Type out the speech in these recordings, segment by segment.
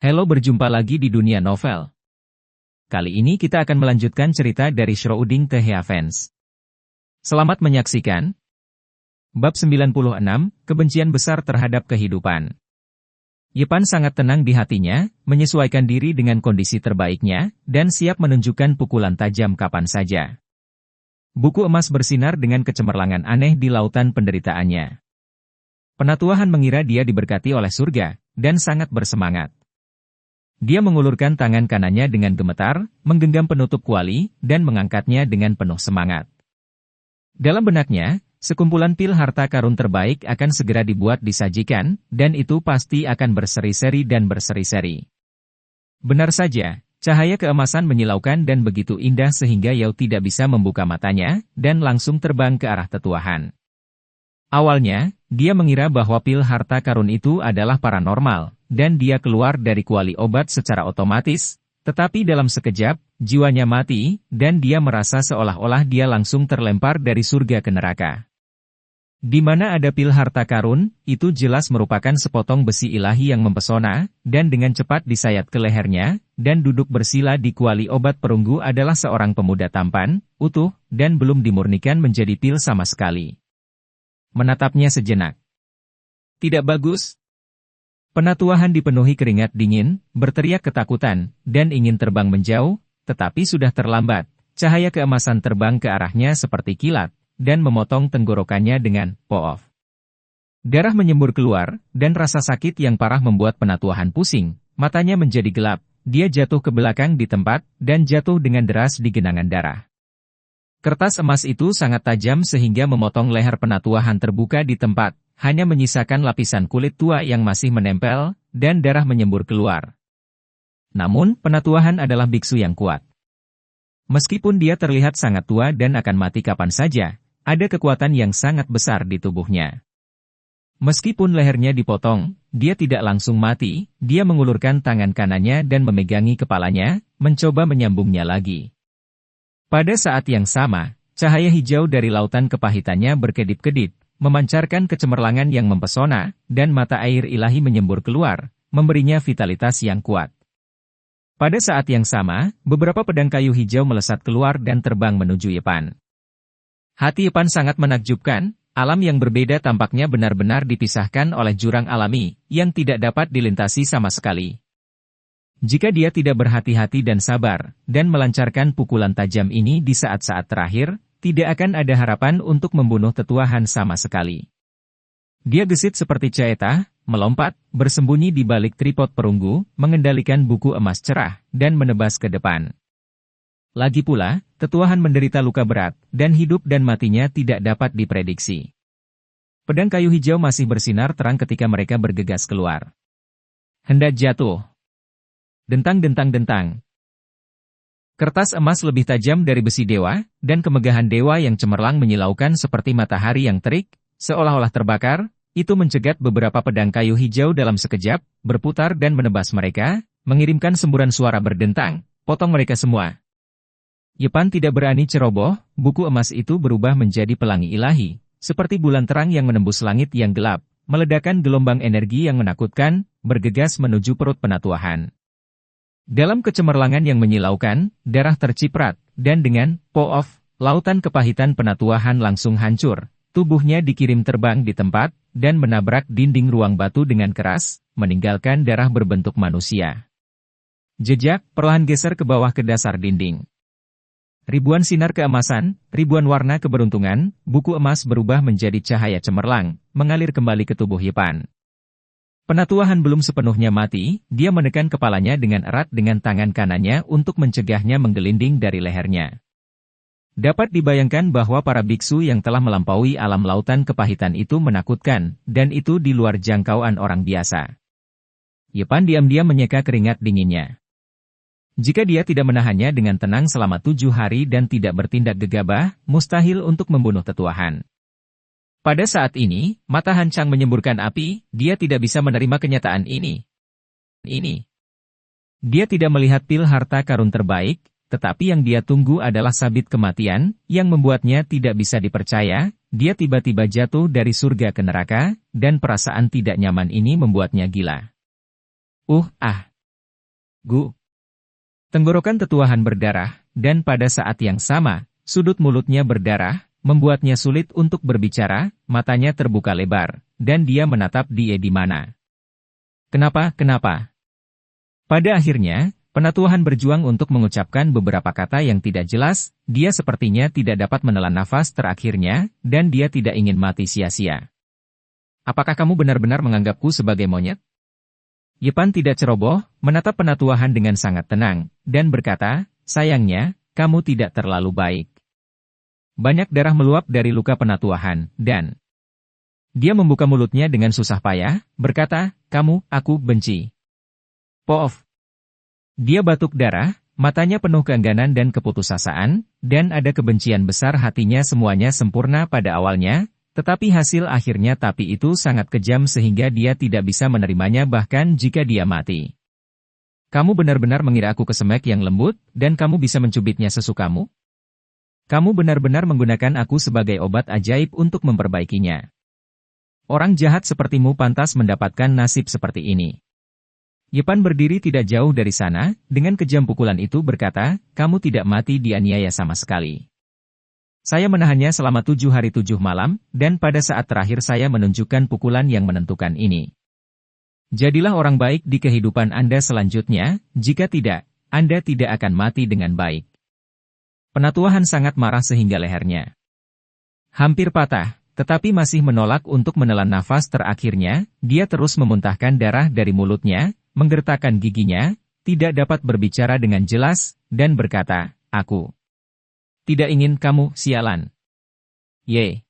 Halo, berjumpa lagi di dunia novel. Kali ini kita akan melanjutkan cerita dari Shrouding the Heavens. Selamat menyaksikan. Bab 96, Kebencian Besar Terhadap Kehidupan. Yepan sangat tenang di hatinya, menyesuaikan diri dengan kondisi terbaiknya, dan siap menunjukkan pukulan tajam kapan saja. Buku emas bersinar dengan kecemerlangan aneh di lautan penderitaannya. Penatuhan mengira dia diberkati oleh surga, dan sangat bersemangat. Dia mengulurkan tangan kanannya dengan gemetar, menggenggam penutup kuali, dan mengangkatnya dengan penuh semangat. Dalam benaknya, sekumpulan pil harta karun terbaik akan segera dibuat disajikan, dan itu pasti akan berseri-seri dan berseri-seri. Benar saja, cahaya keemasan menyilaukan dan begitu indah sehingga Yao tidak bisa membuka matanya, dan langsung terbang ke arah tetuahan. Awalnya, dia mengira bahwa pil harta karun itu adalah paranormal, dan dia keluar dari kuali obat secara otomatis, tetapi dalam sekejap, jiwanya mati, dan dia merasa seolah-olah dia langsung terlempar dari surga ke neraka. Di mana ada pil harta karun, itu jelas merupakan sepotong besi ilahi yang mempesona, dan dengan cepat disayat ke lehernya, dan duduk bersila di kuali obat perunggu adalah seorang pemuda tampan, utuh, dan belum dimurnikan menjadi pil sama sekali. Menatapnya sejenak. Tidak bagus. Penatuahan dipenuhi keringat dingin, berteriak ketakutan, dan ingin terbang menjauh, tetapi sudah terlambat. Cahaya keemasan terbang ke arahnya seperti kilat, dan memotong tenggorokannya dengan poof. Darah menyembur keluar, dan rasa sakit yang parah membuat penatuahan pusing, matanya menjadi gelap, dia jatuh ke belakang di tempat, dan jatuh dengan deras di genangan darah. Kertas emas itu sangat tajam sehingga memotong leher penatuahan terbuka di tempat, hanya menyisakan lapisan kulit tua yang masih menempel, dan darah menyembur keluar. Namun, penatuahan adalah biksu yang kuat. Meskipun dia terlihat sangat tua dan akan mati kapan saja, ada kekuatan yang sangat besar di tubuhnya. Meskipun lehernya dipotong, dia tidak langsung mati, dia mengulurkan tangan kanannya dan memegangi kepalanya, mencoba menyambungnya lagi. Pada saat yang sama, cahaya hijau dari lautan kepahitannya berkedip-kedip, memancarkan kecemerlangan yang mempesona, dan mata air ilahi menyembur keluar, memberinya vitalitas yang kuat. Pada saat yang sama, beberapa pedang kayu hijau melesat keluar dan terbang menuju Yepan. Hati Yepan sangat menakjubkan, alam yang berbeda tampaknya benar-benar dipisahkan oleh jurang alami, yang tidak dapat dilintasi sama sekali. Jika dia tidak berhati-hati dan sabar, dan melancarkan pukulan tajam ini di saat-saat terakhir, tidak akan ada harapan untuk membunuh tetuahan sama sekali. Dia gesit seperti Caeta, melompat, bersembunyi di balik tripod perunggu, mengendalikan buku emas cerah, dan menebas ke depan. Lagi pula, tetuahan menderita luka berat, dan hidup dan matinya tidak dapat diprediksi. Pedang kayu hijau masih bersinar terang ketika mereka bergegas keluar. Hendak jatuh. Dentang-dentang-dentang. Kertas emas lebih tajam dari besi dewa, dan kemegahan dewa yang cemerlang menyilaukan seperti matahari yang terik, seolah-olah terbakar, itu mencegat beberapa pedang kayu hijau dalam sekejap, berputar dan menebas mereka, mengirimkan semburan suara berdentang, potong mereka semua. Yepan tidak berani ceroboh, buku emas itu berubah menjadi pelangi ilahi, seperti bulan terang yang menembus langit yang gelap, meledakkan gelombang energi yang menakutkan, bergegas menuju perut penatuahan. Dalam kecemerlangan yang menyilaukan, darah terciprat, dan dengan poof, lautan kepahitan penatuahan langsung hancur, tubuhnya dikirim terbang di tempat, dan menabrak dinding ruang batu dengan keras, meninggalkan darah berbentuk manusia. Jejak perlahan geser ke bawah ke dasar dinding. Ribuan sinar keemasan, ribuan warna keberuntungan, buku emas berubah menjadi cahaya cemerlang, mengalir kembali ke tubuh Yepan. Penatuahan belum sepenuhnya mati, dia menekan kepalanya dengan erat dengan tangan kanannya untuk mencegahnya menggelinding dari lehernya. Dapat dibayangkan bahwa para biksu yang telah melampaui alam lautan kepahitan itu menakutkan, dan itu di luar jangkauan orang biasa. Yepan diam-diam menyeka keringat dinginnya. Jika dia tidak menahannya dengan tenang selama 7 hari dan tidak bertindak gegabah, mustahil untuk membunuh tetuahan. Pada saat ini, mata Han Chang menyemburkan api, dia tidak bisa menerima kenyataan ini. Dia tidak melihat pil harta karun terbaik, tetapi yang dia tunggu adalah sabit kematian, yang membuatnya tidak bisa dipercaya, dia tiba-tiba jatuh dari surga ke neraka, dan perasaan tidak nyaman ini membuatnya gila. Gu. Tenggorokan tetuahan berdarah, dan pada saat yang sama, sudut mulutnya berdarah, membuatnya sulit untuk berbicara, matanya terbuka lebar, dan dia menatap dia di mana. Kenapa? Pada akhirnya, penatuahan berjuang untuk mengucapkan beberapa kata yang tidak jelas, dia sepertinya tidak dapat menelan nafas terakhirnya, dan dia tidak ingin mati sia-sia. Apakah kamu benar-benar menganggapku sebagai monyet? Yepan tidak ceroboh, menatap penatuahan dengan sangat tenang, dan berkata, sayangnya, kamu tidak terlalu baik. Banyak darah meluap dari luka penatuahan, dan dia membuka mulutnya dengan susah payah, berkata, aku benci. Poof. Dia batuk darah, matanya penuh keengganan dan keputusasaan, dan ada kebencian besar hatinya semuanya sempurna pada awalnya, tetapi hasil akhirnya tapi itu sangat kejam sehingga dia tidak bisa menerimanya bahkan jika dia mati. Kamu benar-benar mengira aku kesemek yang lembut, dan kamu bisa mencubitnya sesukamu? Kamu benar-benar menggunakan aku sebagai obat ajaib untuk memperbaikinya. Orang jahat sepertimu pantas mendapatkan nasib seperti ini. Yepan berdiri tidak jauh dari sana, dengan kejam pukulan itu berkata, kamu tidak mati dianiaya sama sekali. Saya menahannya selama 7 hari 7 malam, dan pada saat terakhir saya menunjukkan pukulan yang menentukan ini. Jadilah orang baik di kehidupan Anda selanjutnya, jika tidak, Anda tidak akan mati dengan baik. Penatuahan sangat marah sehingga lehernya hampir patah, tetapi masih menolak untuk menelan nafas terakhirnya, dia terus memuntahkan darah dari mulutnya, menggertakkan giginya, tidak dapat berbicara dengan jelas, dan berkata, aku tidak ingin kamu, sialan. Ye.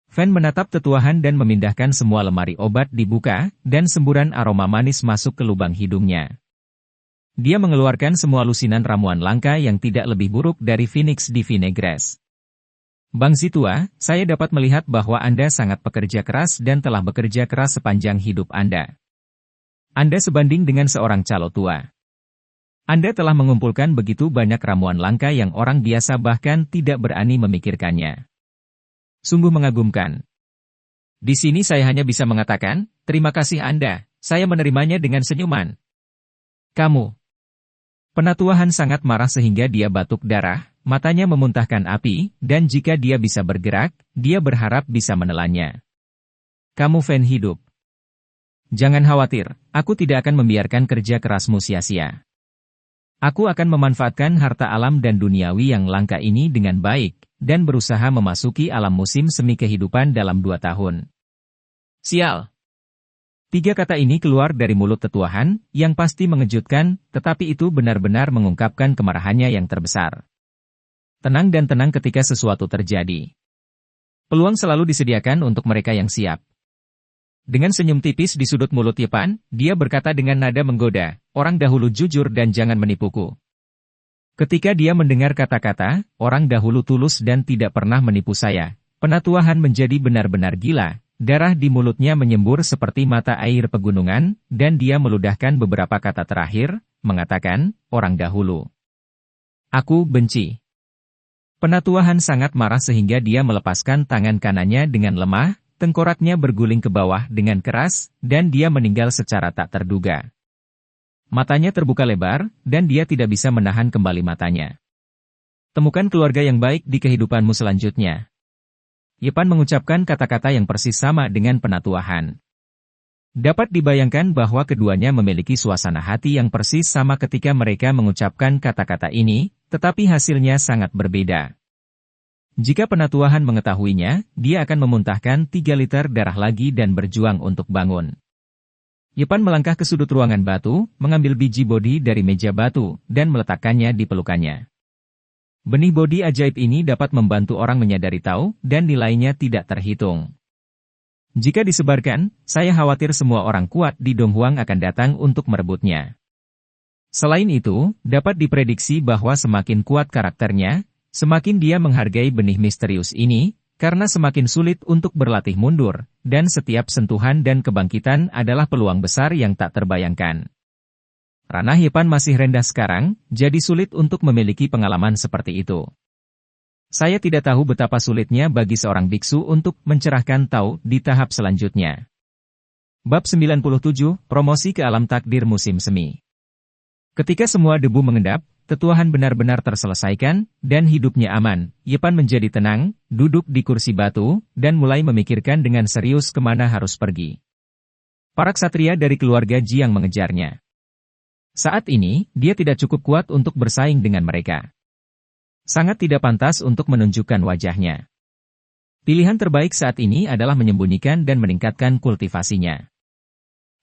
Fan menatap tetuahan dan memindahkan semua lemari obat dibuka, dan semburan aroma manis masuk ke lubang hidungnya. Dia mengeluarkan semua lusinan ramuan langka yang tidak lebih buruk dari Phoenix di Vinegres. Bang Zitua, saya dapat melihat bahwa Anda sangat pekerja keras dan telah bekerja keras sepanjang hidup Anda. Anda sebanding dengan seorang calo tua. Anda telah mengumpulkan begitu banyak ramuan langka yang orang biasa bahkan tidak berani memikirkannya. Sungguh mengagumkan. Di sini saya hanya bisa mengatakan, terima kasih Anda, saya menerimanya dengan senyuman. Kamu. Penatuahan sangat marah sehingga dia batuk darah, matanya memuntahkan api, dan jika dia bisa bergerak, dia berharap bisa menelannya. Kamu fan hidup. Jangan khawatir, aku tidak akan membiarkan kerja kerasmu sia-sia. Aku akan memanfaatkan harta alam dan duniawi yang langka ini dengan baik, dan berusaha memasuki alam musim semi kehidupan dalam 2 tahun. Sial. 3 kata ini keluar dari mulut tetuahan, yang pasti mengejutkan, tetapi itu benar-benar mengungkapkan kemarahannya yang terbesar. Tenang dan tenang ketika sesuatu terjadi. Peluang selalu disediakan untuk mereka yang siap. Dengan senyum tipis di sudut mulut Yepan, dia berkata dengan nada menggoda, orang dahulu jujur dan jangan menipuku. Ketika dia mendengar kata-kata, orang dahulu tulus dan tidak pernah menipu saya, penatuahan menjadi benar-benar gila, darah di mulutnya menyembur seperti mata air pegunungan, dan dia meludahkan beberapa kata terakhir, mengatakan, orang dahulu. Aku benci. Penatuahan sangat marah sehingga dia melepaskan tangan kanannya dengan lemah, tengkoraknya berguling ke bawah dengan keras, dan dia meninggal secara tak terduga. Matanya terbuka lebar, dan dia tidak bisa menahan kembali matanya. Temukan keluarga yang baik di kehidupanmu selanjutnya. Yepan mengucapkan kata-kata yang persis sama dengan penatuahan. Dapat dibayangkan bahwa keduanya memiliki suasana hati yang persis sama ketika mereka mengucapkan kata-kata ini, tetapi hasilnya sangat berbeda. Jika penatuahan mengetahuinya, dia akan memuntahkan 3 liter darah lagi dan berjuang untuk bangun. Yepan melangkah ke sudut ruangan batu, mengambil biji bodi dari meja batu, dan meletakkannya di pelukannya. Benih bodi ajaib ini dapat membantu orang menyadari tahu, dan nilainya tidak terhitung. Jika disebarkan, saya khawatir semua orang kuat di Donghuang akan datang untuk merebutnya. Selain itu, dapat diprediksi bahwa semakin kuat karakternya, semakin dia menghargai benih misterius ini, karena semakin sulit untuk berlatih mundur, dan setiap sentuhan dan kebangkitan adalah peluang besar yang tak terbayangkan. Ranah Yepan masih rendah sekarang, jadi sulit untuk memiliki pengalaman seperti itu. Saya tidak tahu betapa sulitnya bagi seorang biksu untuk mencerahkan Tao di tahap selanjutnya. Bab 97, Promosi ke Alam Takdir Musim Semi. Ketika semua debu mengendap, tetuahan benar-benar terselesaikan, dan hidupnya aman, Yepan menjadi tenang, duduk di kursi batu, dan mulai memikirkan dengan serius kemana harus pergi. Para ksatria dari keluarga Jiang mengejarnya. Saat ini, dia tidak cukup kuat untuk bersaing dengan mereka. Sangat tidak pantas untuk menunjukkan wajahnya. Pilihan terbaik saat ini adalah menyembunyikan dan meningkatkan kultivasinya.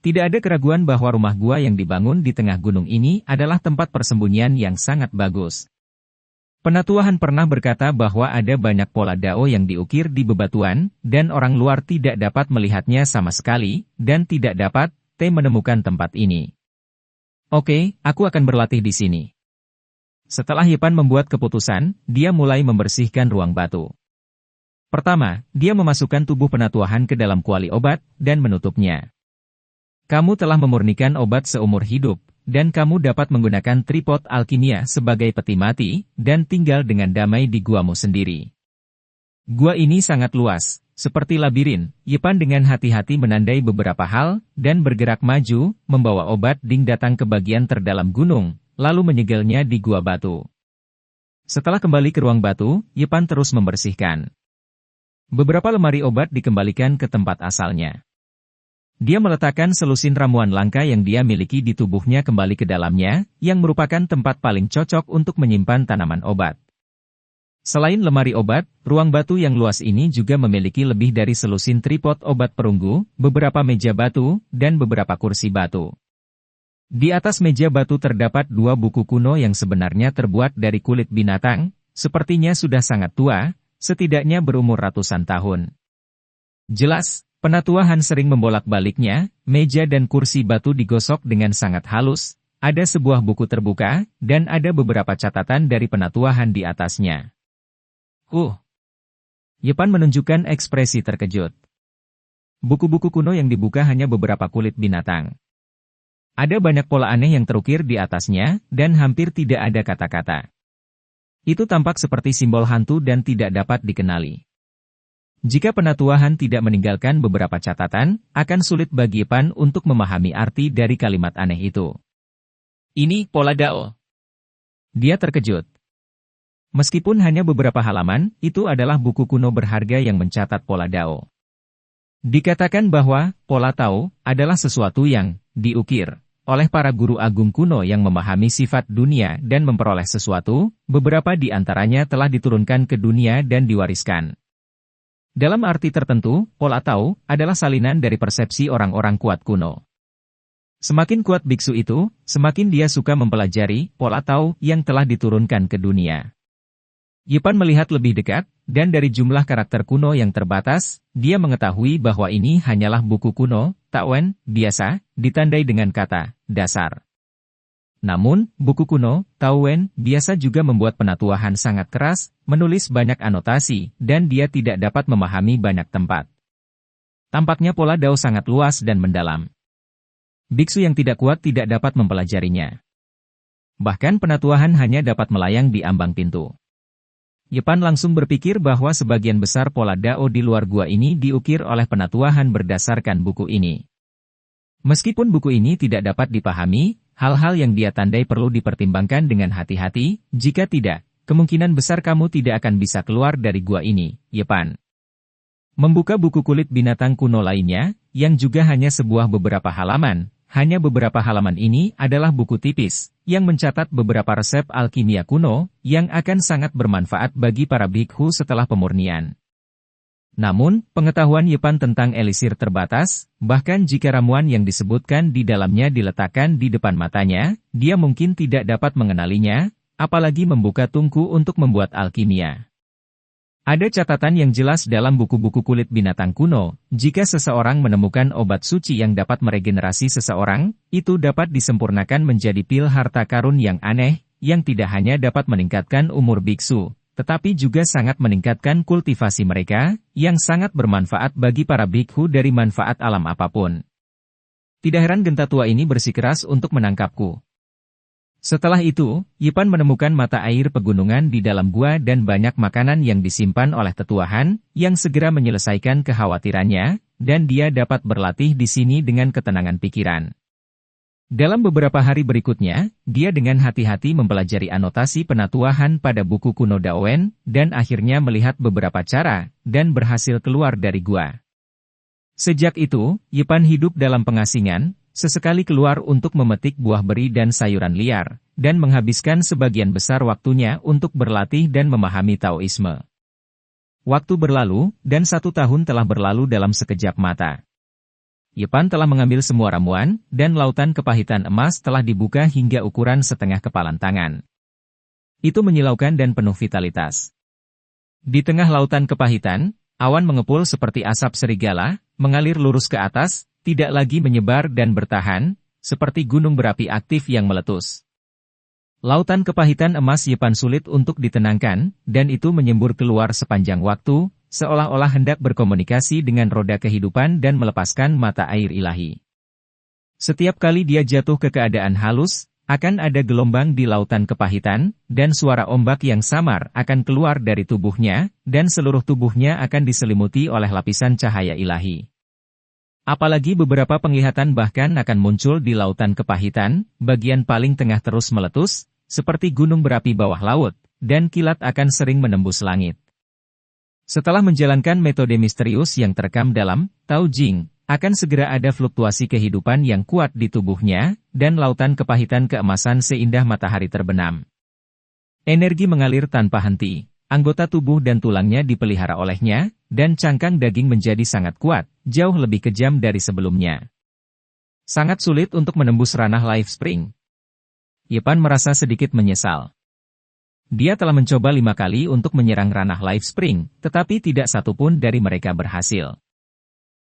Tidak ada keraguan bahwa rumah gua yang dibangun di tengah gunung ini adalah tempat persembunyian yang sangat bagus. Penatuahan pernah berkata bahwa ada banyak pola dao yang diukir di bebatuan, dan orang luar tidak dapat melihatnya sama sekali, dan tidak dapat menemukan tempat ini. Oke, aku akan berlatih di sini. Setelah Yepan membuat keputusan, dia mulai membersihkan ruang batu. Pertama, dia memasukkan tubuh penatuahan ke dalam kuali obat, dan menutupnya. Kamu telah memurnikan obat seumur hidup, dan kamu dapat menggunakan tripod alkimia sebagai peti mati, dan tinggal dengan damai di guamu sendiri. Gua ini sangat luas, seperti labirin. Yepan dengan hati-hati menandai beberapa hal, dan bergerak maju, membawa obat Ding datang ke bagian terdalam gunung, lalu menyegelnya di gua batu. Setelah kembali ke ruang batu, Yepan terus membersihkan. Beberapa lemari obat dikembalikan ke tempat asalnya. Dia meletakkan selusin ramuan langka yang dia miliki di tubuhnya kembali ke dalamnya, yang merupakan tempat paling cocok untuk menyimpan tanaman obat. Selain lemari obat, ruang batu yang luas ini juga memiliki lebih dari selusin tripod obat perunggu, beberapa meja batu, dan beberapa kursi batu. Di atas meja batu terdapat 2 buku kuno yang sebenarnya terbuat dari kulit binatang, sepertinya sudah sangat tua, setidaknya berumur ratusan tahun. Jelas, penatuahan sering membolak-baliknya, meja dan kursi batu digosok dengan sangat halus, ada sebuah buku terbuka, dan ada beberapa catatan dari penatuahan di atasnya. Yepan menunjukkan ekspresi terkejut. Buku-buku kuno yang dibuka hanya beberapa kulit binatang. Ada banyak pola aneh yang terukir di atasnya, dan hampir tidak ada kata-kata. Itu tampak seperti simbol hantu dan tidak dapat dikenali. Jika penatuahan tidak meninggalkan beberapa catatan, akan sulit bagi Yepan untuk memahami arti dari kalimat aneh itu. Ini pola dao. Dia terkejut. Meskipun hanya beberapa halaman, itu adalah buku kuno berharga yang mencatat pola dao. Dikatakan bahwa pola tao adalah sesuatu yang diukir oleh para guru agung kuno yang memahami sifat dunia dan memperoleh sesuatu, beberapa di antaranya telah diturunkan ke dunia dan diwariskan. Dalam arti tertentu, pola tao adalah salinan dari persepsi orang-orang kuat kuno. Semakin kuat biksu itu, semakin dia suka mempelajari pola tao yang telah diturunkan ke dunia. Yepan melihat lebih dekat, dan dari jumlah karakter kuno yang terbatas, dia mengetahui bahwa ini hanyalah buku kuno, Taowen, biasa, ditandai dengan kata dasar. Namun, buku kuno, Taowen, biasa juga membuat penatuahan sangat keras, menulis banyak anotasi, dan dia tidak dapat memahami banyak tempat. Tampaknya pola dao sangat luas dan mendalam. Biksu yang tidak kuat tidak dapat mempelajarinya. Bahkan penatuahan hanya dapat melayang di ambang pintu. Yepan langsung berpikir bahwa sebagian besar pola dao di luar gua ini diukir oleh penatuahan berdasarkan buku ini. Meskipun buku ini tidak dapat dipahami, hal-hal yang dia tandai perlu dipertimbangkan dengan hati-hati, jika tidak, kemungkinan besar kamu tidak akan bisa keluar dari gua ini, Yepan. Membuka buku kulit binatang kuno lainnya, yang juga hanya sebuah beberapa halaman, hanya beberapa halaman ini adalah buku tipis, yang mencatat beberapa resep alkimia kuno, yang akan sangat bermanfaat bagi para bikhu setelah pemurnian. Namun, pengetahuan Yepan tentang elisir terbatas, bahkan jika ramuan yang disebutkan di dalamnya diletakkan di depan matanya, dia mungkin tidak dapat mengenalinya, apalagi membuka tungku untuk membuat alkimia. Ada catatan yang jelas dalam buku-buku kulit binatang kuno, jika seseorang menemukan obat suci yang dapat meregenerasi seseorang, itu dapat disempurnakan menjadi pil harta karun yang aneh, yang tidak hanya dapat meningkatkan umur biksu, tetapi juga sangat meningkatkan kultivasi mereka, yang sangat bermanfaat bagi para bikhu dari manfaat alam apapun. Tidak heran genta tua ini bersikeras untuk menangkapku. Setelah itu, Yepan menemukan mata air pegunungan di dalam gua dan banyak makanan yang disimpan oleh tetuahan, yang segera menyelesaikan kekhawatirannya, dan dia dapat berlatih di sini dengan ketenangan pikiran. Dalam beberapa hari berikutnya, dia dengan hati-hati mempelajari anotasi penatuahan pada buku kuno Daowen, dan akhirnya melihat beberapa cara, dan berhasil keluar dari gua. Sejak itu, Yepan hidup dalam pengasingan, sesekali keluar untuk memetik buah beri dan sayuran liar, dan menghabiskan sebagian besar waktunya untuk berlatih dan memahami Taoisme. Waktu berlalu, dan 1 tahun telah berlalu dalam sekejap mata. Yepan telah mengambil semua ramuan, dan lautan kepahitan emas telah dibuka hingga ukuran setengah kepalan tangan. Itu menyilaukan dan penuh vitalitas. Di tengah lautan kepahitan, awan mengepul seperti asap serigala, mengalir lurus ke atas, tidak lagi menyebar dan bertahan, seperti gunung berapi aktif yang meletus. Lautan kepahitan emas Yepan sulit untuk ditenangkan, dan itu menyembur keluar sepanjang waktu, seolah-olah hendak berkomunikasi dengan roda kehidupan dan melepaskan mata air ilahi. Setiap kali dia jatuh ke keadaan halus, akan ada gelombang di lautan kepahitan, dan suara ombak yang samar akan keluar dari tubuhnya, dan seluruh tubuhnya akan diselimuti oleh lapisan cahaya ilahi. Apalagi beberapa penglihatan bahkan akan muncul di lautan kepahitan, bagian paling tengah terus meletus, seperti gunung berapi bawah laut, dan kilat akan sering menembus langit. Setelah menjalankan metode misterius yang terekam dalam Tao Jing, akan segera ada fluktuasi kehidupan yang kuat di tubuhnya, dan lautan kepahitan keemasan seindah matahari terbenam. Energi mengalir tanpa henti, anggota tubuh dan tulangnya dipelihara olehnya, dan cangkang daging menjadi sangat kuat, jauh lebih kejam dari sebelumnya. Sangat sulit untuk menembus ranah Life Spring. Yepan merasa sedikit menyesal. Dia telah mencoba 5 kali untuk menyerang ranah Life Spring, tetapi tidak satupun dari mereka berhasil.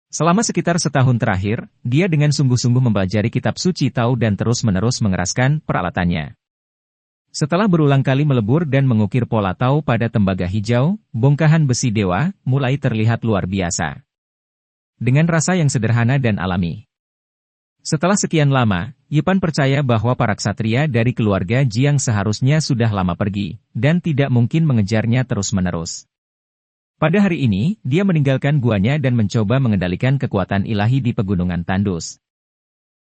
Selama sekitar setahun terakhir, dia dengan sungguh-sungguh mempelajari kitab suci Tao dan terus-menerus mengeraskan peralatannya. Setelah berulang kali melebur dan mengukir pola Tao pada tembaga hijau, bongkahan besi dewa mulai terlihat luar biasa. Dengan rasa yang sederhana dan alami. Setelah sekian lama, Yepan percaya bahwa para ksatria dari keluarga Jiang seharusnya sudah lama pergi, dan tidak mungkin mengejarnya terus-menerus. Pada hari ini, dia meninggalkan guanya dan mencoba mengendalikan kekuatan ilahi di pegunungan tandus.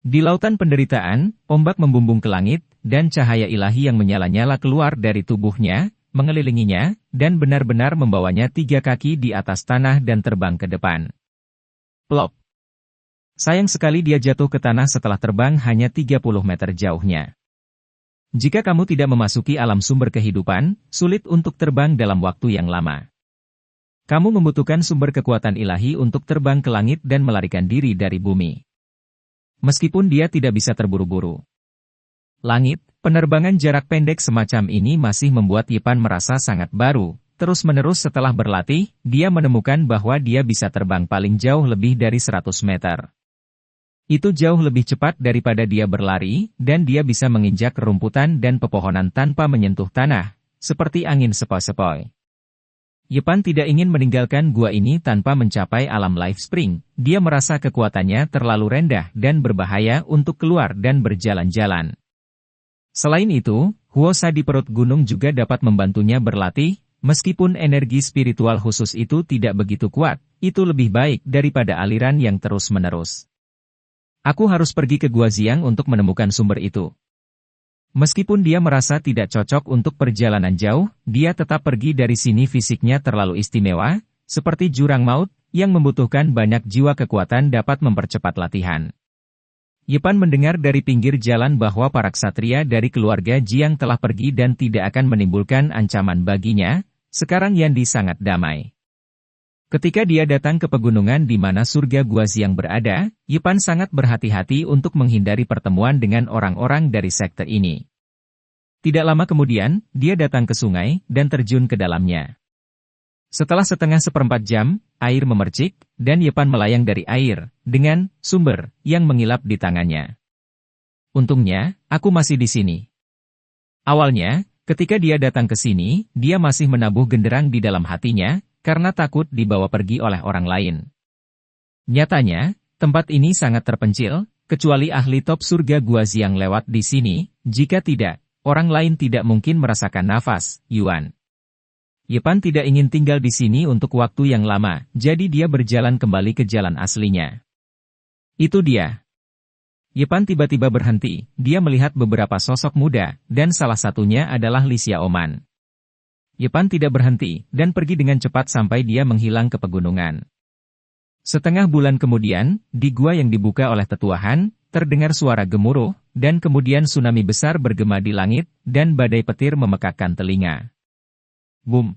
Di lautan penderitaan, ombak membumbung ke langit, dan cahaya ilahi yang menyala-nyala keluar dari tubuhnya, mengelilinginya, dan benar-benar membawanya 3 kaki di atas tanah dan terbang ke depan. Plop! Sayang sekali dia jatuh ke tanah setelah terbang hanya 30 meter jauhnya. Jika kamu tidak memasuki alam sumber kehidupan, sulit untuk terbang dalam waktu yang lama. Kamu membutuhkan sumber kekuatan ilahi untuk terbang ke langit dan melarikan diri dari bumi. Meskipun dia tidak bisa terburu-buru. Langit, penerbangan jarak pendek semacam ini masih membuat Yepan merasa sangat baru. Terus-menerus setelah berlatih, dia menemukan bahwa dia bisa terbang paling jauh lebih dari 100 meter. Itu jauh lebih cepat daripada dia berlari, dan dia bisa menginjak rumputan dan pepohonan tanpa menyentuh tanah, seperti angin sepoi-sepoi. Yepan tidak ingin meninggalkan gua ini tanpa mencapai alam Life Spring. Dia merasa kekuatannya terlalu rendah dan berbahaya untuk keluar dan berjalan-jalan. Selain itu, Huosa di perut gunung juga dapat membantunya berlatih, meskipun energi spiritual khusus itu tidak begitu kuat, itu lebih baik daripada aliran yang terus-menerus. Aku harus pergi ke Gua Jiang untuk menemukan sumber itu. Meskipun dia merasa tidak cocok untuk perjalanan jauh, dia tetap pergi dari sini. Fisiknya terlalu istimewa, seperti jurang maut, yang membutuhkan banyak jiwa kekuatan dapat mempercepat latihan. Yepan mendengar dari pinggir jalan bahwa para ksatria dari keluarga Jiang telah pergi dan tidak akan menimbulkan ancaman baginya. Sekarang Yandi sangat damai. Ketika dia datang ke pegunungan di mana surga Gua Jiang berada, Yepan sangat berhati-hati untuk menghindari pertemuan dengan orang-orang dari sekte ini. Tidak lama kemudian, dia datang ke sungai dan terjun ke dalamnya. Setelah setengah seperempat jam, air memercik, dan Yepan melayang dari air, dengan sumber yang mengilap di tangannya. Untungnya, aku masih di sini. Awalnya, ketika dia datang ke sini, dia masih menabuh genderang di dalam hatinya, karena takut dibawa pergi oleh orang lain. Nyatanya, tempat ini sangat terpencil, kecuali ahli top surga Gua Jiang lewat di sini, jika tidak, orang lain tidak mungkin merasakan nafas, Yuan. Yepan tidak ingin tinggal di sini untuk waktu yang lama, jadi dia berjalan kembali ke jalan aslinya. Itu dia. Yepan tiba-tiba berhenti, dia melihat beberapa sosok muda, dan salah satunya adalah Li Xiaoman. Yepan tidak berhenti, dan pergi dengan cepat sampai dia menghilang ke pegunungan. Setengah bulan kemudian, di gua yang dibuka oleh tetuahan, terdengar suara gemuruh, dan kemudian tsunami besar bergema di langit, dan badai petir memekakkan telinga. Boom!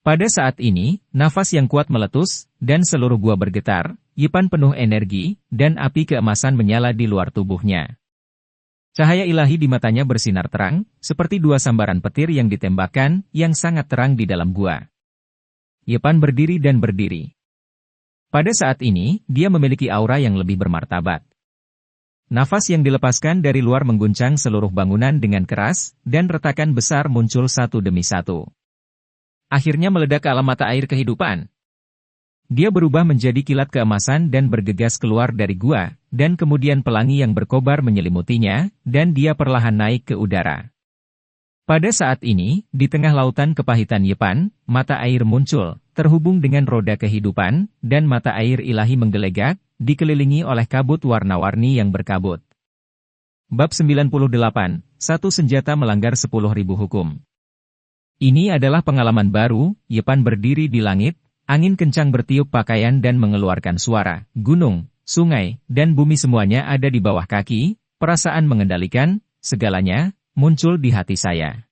Pada saat ini, nafas yang kuat meletus, dan seluruh gua bergetar. Yepan penuh energi, dan api keemasan menyala di luar tubuhnya. Cahaya ilahi di matanya bersinar terang, seperti dua sambaran petir yang ditembakkan, yang sangat terang di dalam gua. Yepan berdiri dan berdiri. Pada saat ini, dia memiliki aura yang lebih bermartabat. Nafas yang dilepaskan dari luar mengguncang seluruh bangunan dengan keras, dan retakan besar muncul satu demi satu. Akhirnya meledak ke alam mata air kehidupan. Dia berubah menjadi kilat keemasan dan bergegas keluar dari gua, dan kemudian pelangi yang berkobar menyelimutinya, dan dia perlahan naik ke udara. Pada saat ini, di tengah lautan kepahitan Yepan, mata air muncul, terhubung dengan roda kehidupan, dan mata air ilahi menggelegak, dikelilingi oleh kabut warna-warni yang berkabut. Bab 98, Satu senjata melanggar 10.000 hukum. Ini adalah pengalaman baru. Yepan berdiri di langit. Angin kencang bertiup pakaian dan mengeluarkan suara. Gunung, sungai, dan bumi semuanya ada di bawah kaki. Perasaan mengendalikan segalanya muncul di hati saya.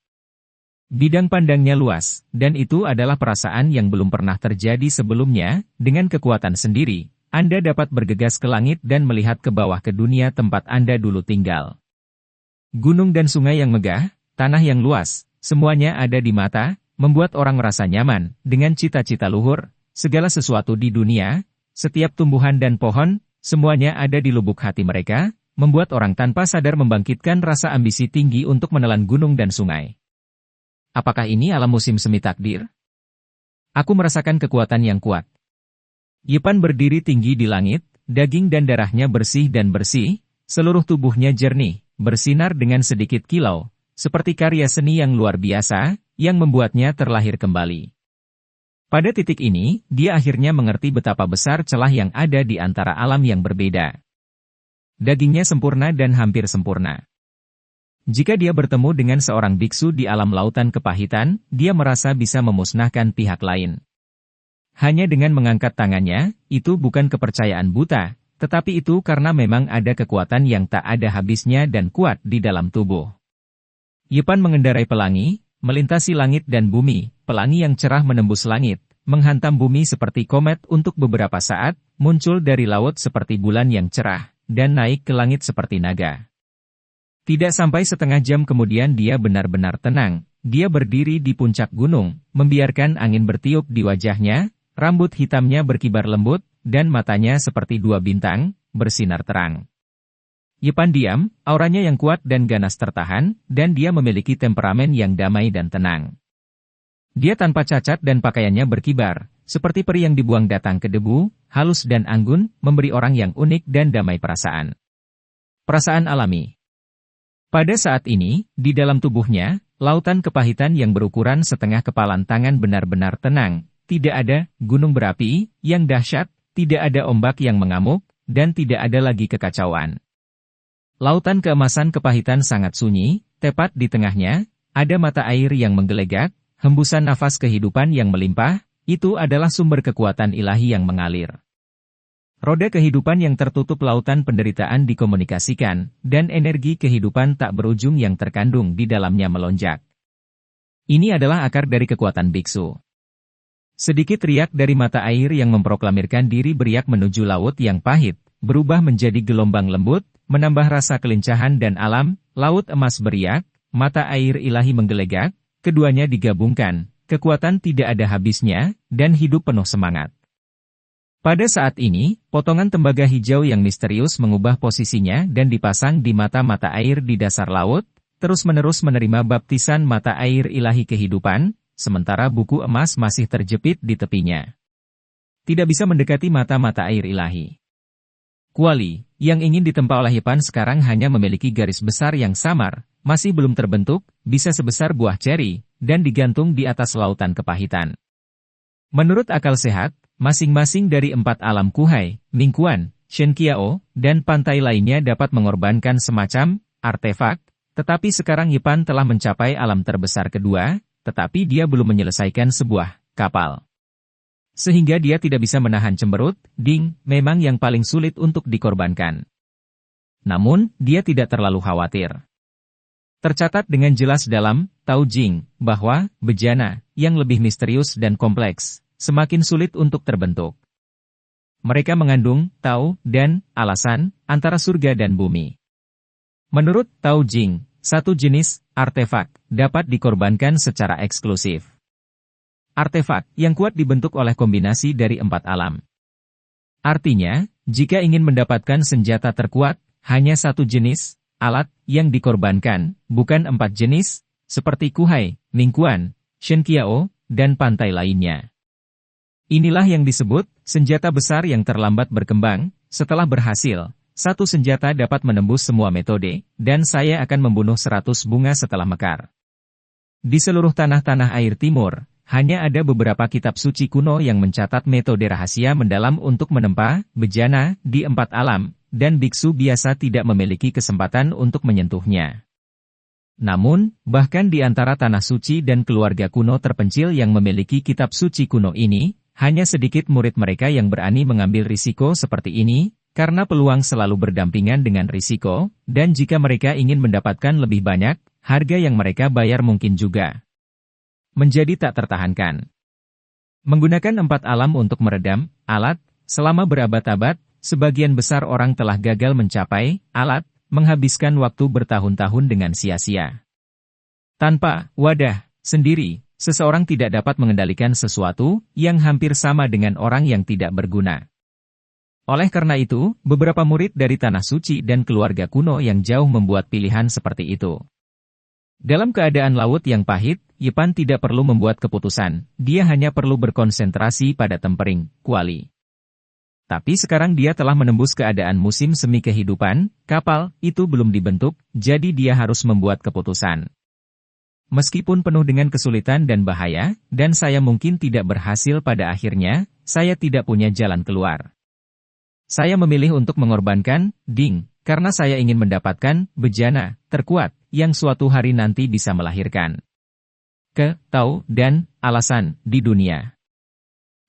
Bidang pandangnya luas, dan itu adalah perasaan yang belum pernah terjadi sebelumnya. Dengan kekuatan sendiri, Anda dapat bergegas ke langit dan melihat ke bawah ke dunia tempat Anda dulu tinggal. Gunung dan sungai yang megah, tanah yang luas, semuanya ada di mata. Membuat orang merasa nyaman, dengan cita-cita luhur, segala sesuatu di dunia, setiap tumbuhan dan pohon, semuanya ada di lubuk hati mereka, membuat orang tanpa sadar membangkitkan rasa ambisi tinggi untuk menelan gunung dan sungai. Apakah ini alam musim semi takdir? Aku merasakan kekuatan yang kuat. Yepan berdiri tinggi di langit, daging dan darahnya bersih dan bersih, seluruh tubuhnya jernih, bersinar dengan sedikit kilau, seperti karya seni yang luar biasa, yang membuatnya terlahir kembali. Pada titik ini, dia akhirnya mengerti betapa besar celah yang ada di antara alam yang berbeda. Dagingnya sempurna dan hampir sempurna. Jika dia bertemu dengan seorang biksu di alam lautan kepahitan, dia merasa bisa memusnahkan pihak lain. Hanya dengan mengangkat tangannya, itu bukan kepercayaan buta, tetapi itu karena memang ada kekuatan yang tak ada habisnya dan kuat di dalam tubuh. Yepan mengendarai pelangi, melintasi langit dan bumi, pelangi yang cerah menembus langit, menghantam bumi seperti komet untuk beberapa saat, muncul dari laut seperti bulan yang cerah, dan naik ke langit seperti naga. Tidak sampai setengah jam kemudian dia benar-benar tenang, dia berdiri di puncak gunung, membiarkan angin bertiup di wajahnya, rambut hitamnya berkibar lembut, dan matanya seperti dua bintang, bersinar terang. Yepan diam, auranya yang kuat dan ganas tertahan, dan dia memiliki temperamen yang damai dan tenang. Dia tanpa cacat dan pakaiannya berkibar, seperti peri yang dibuang datang ke debu, halus dan anggun, memberi orang yang unik dan damai perasaan. Perasaan alami. Pada saat ini, di dalam tubuhnya, lautan kepahitan yang berukuran setengah kepalan tangan benar-benar tenang, tidak ada gunung berapi yang dahsyat, tidak ada ombak yang mengamuk, dan tidak ada lagi kekacauan. Lautan keemasan kepahitan sangat sunyi, tepat di tengahnya, ada mata air yang menggelegak, hembusan nafas kehidupan yang melimpah, itu adalah sumber kekuatan ilahi yang mengalir. Roda kehidupan yang tertutup lautan penderitaan dikomunikasikan, dan energi kehidupan tak berujung yang terkandung di dalamnya melonjak. Ini adalah akar dari kekuatan biksu. Sedikit riak dari mata air yang memproklamirkan diri beriak menuju laut yang pahit, berubah menjadi gelombang lembut, menambah rasa kelincahan dan alam, laut emas beriak, mata air ilahi menggelegak, keduanya digabungkan, kekuatan tidak ada habisnya, dan hidup penuh semangat. Pada saat ini, potongan tembaga hijau yang misterius mengubah posisinya dan dipasang di mata-mata air di dasar laut, terus-menerus menerima baptisan mata air ilahi kehidupan, sementara buku emas masih terjepit di tepinya. Tidak bisa mendekati mata-mata air ilahi. Kuali, yang ingin ditempa oleh Yepan sekarang hanya memiliki garis besar yang samar, masih belum terbentuk, bisa sebesar buah ceri, dan digantung di atas lautan kepahitan. Menurut akal sehat, masing-masing dari 4 alam kuhai, Mingkuan, Shen Qiao, dan pantai lainnya dapat mengorbankan semacam artefak, tetapi sekarang Yipan telah mencapai alam terbesar kedua, tetapi dia belum menyelesaikan sebuah kapal. Sehingga dia tidak bisa menahan cemberut, Ding, memang yang paling sulit untuk dikorbankan. Namun, dia tidak terlalu khawatir. Tercatat dengan jelas dalam Tao Jing, bahwa bejana, yang lebih misterius dan kompleks, semakin sulit untuk terbentuk. Mereka mengandung Tao dan alasan antara surga dan bumi. Menurut Tao Jing, satu jenis artefak dapat dikorbankan secara eksklusif. Artefak yang kuat dibentuk oleh kombinasi dari 4 alam. Artinya, jika ingin mendapatkan senjata terkuat, hanya satu jenis alat yang dikorbankan, bukan 4 jenis, seperti Kuhai, Mingguan, Shen Qiao, dan pantai lainnya. Inilah yang disebut senjata besar yang terlambat berkembang. Setelah berhasil, satu senjata dapat menembus semua metode, dan saya akan membunuh 100 bunga setelah mekar. Di seluruh tanah-tanah air timur, hanya ada beberapa kitab suci kuno yang mencatat metode rahasia mendalam untuk menempa bejana di 4 alam, dan biksu biasa tidak memiliki kesempatan untuk menyentuhnya. Namun, bahkan di antara tanah suci dan keluarga kuno terpencil yang memiliki kitab suci kuno ini, hanya sedikit murid mereka yang berani mengambil risiko seperti ini, karena peluang selalu berdampingan dengan risiko, dan jika mereka ingin mendapatkan lebih banyak, harga yang mereka bayar mungkin juga menjadi tak tertahankan. Menggunakan 4 alam untuk meredam alat, selama berabad-abad, sebagian besar orang telah gagal mencapai alat, menghabiskan waktu bertahun-tahun dengan sia-sia. Tanpa wadah sendiri, seseorang tidak dapat mengendalikan sesuatu yang hampir sama dengan orang yang tidak berguna. Oleh karena itu, beberapa murid dari Tanah Suci dan keluarga kuno yang jauh membuat pilihan seperti itu. Dalam keadaan laut yang pahit, Yipan tidak perlu membuat keputusan, dia hanya perlu berkonsentrasi pada tempering, kuali. Tapi sekarang dia telah menembus keadaan musim semi kehidupan, kapal itu belum dibentuk, jadi dia harus membuat keputusan. Meskipun penuh dengan kesulitan dan bahaya, dan saya mungkin tidak berhasil pada akhirnya, saya tidak punya jalan keluar. Saya memilih untuk mengorbankan Ding, karena saya ingin mendapatkan bejana terkuat, yang suatu hari nanti bisa melahirkan Tao dan alasan di dunia.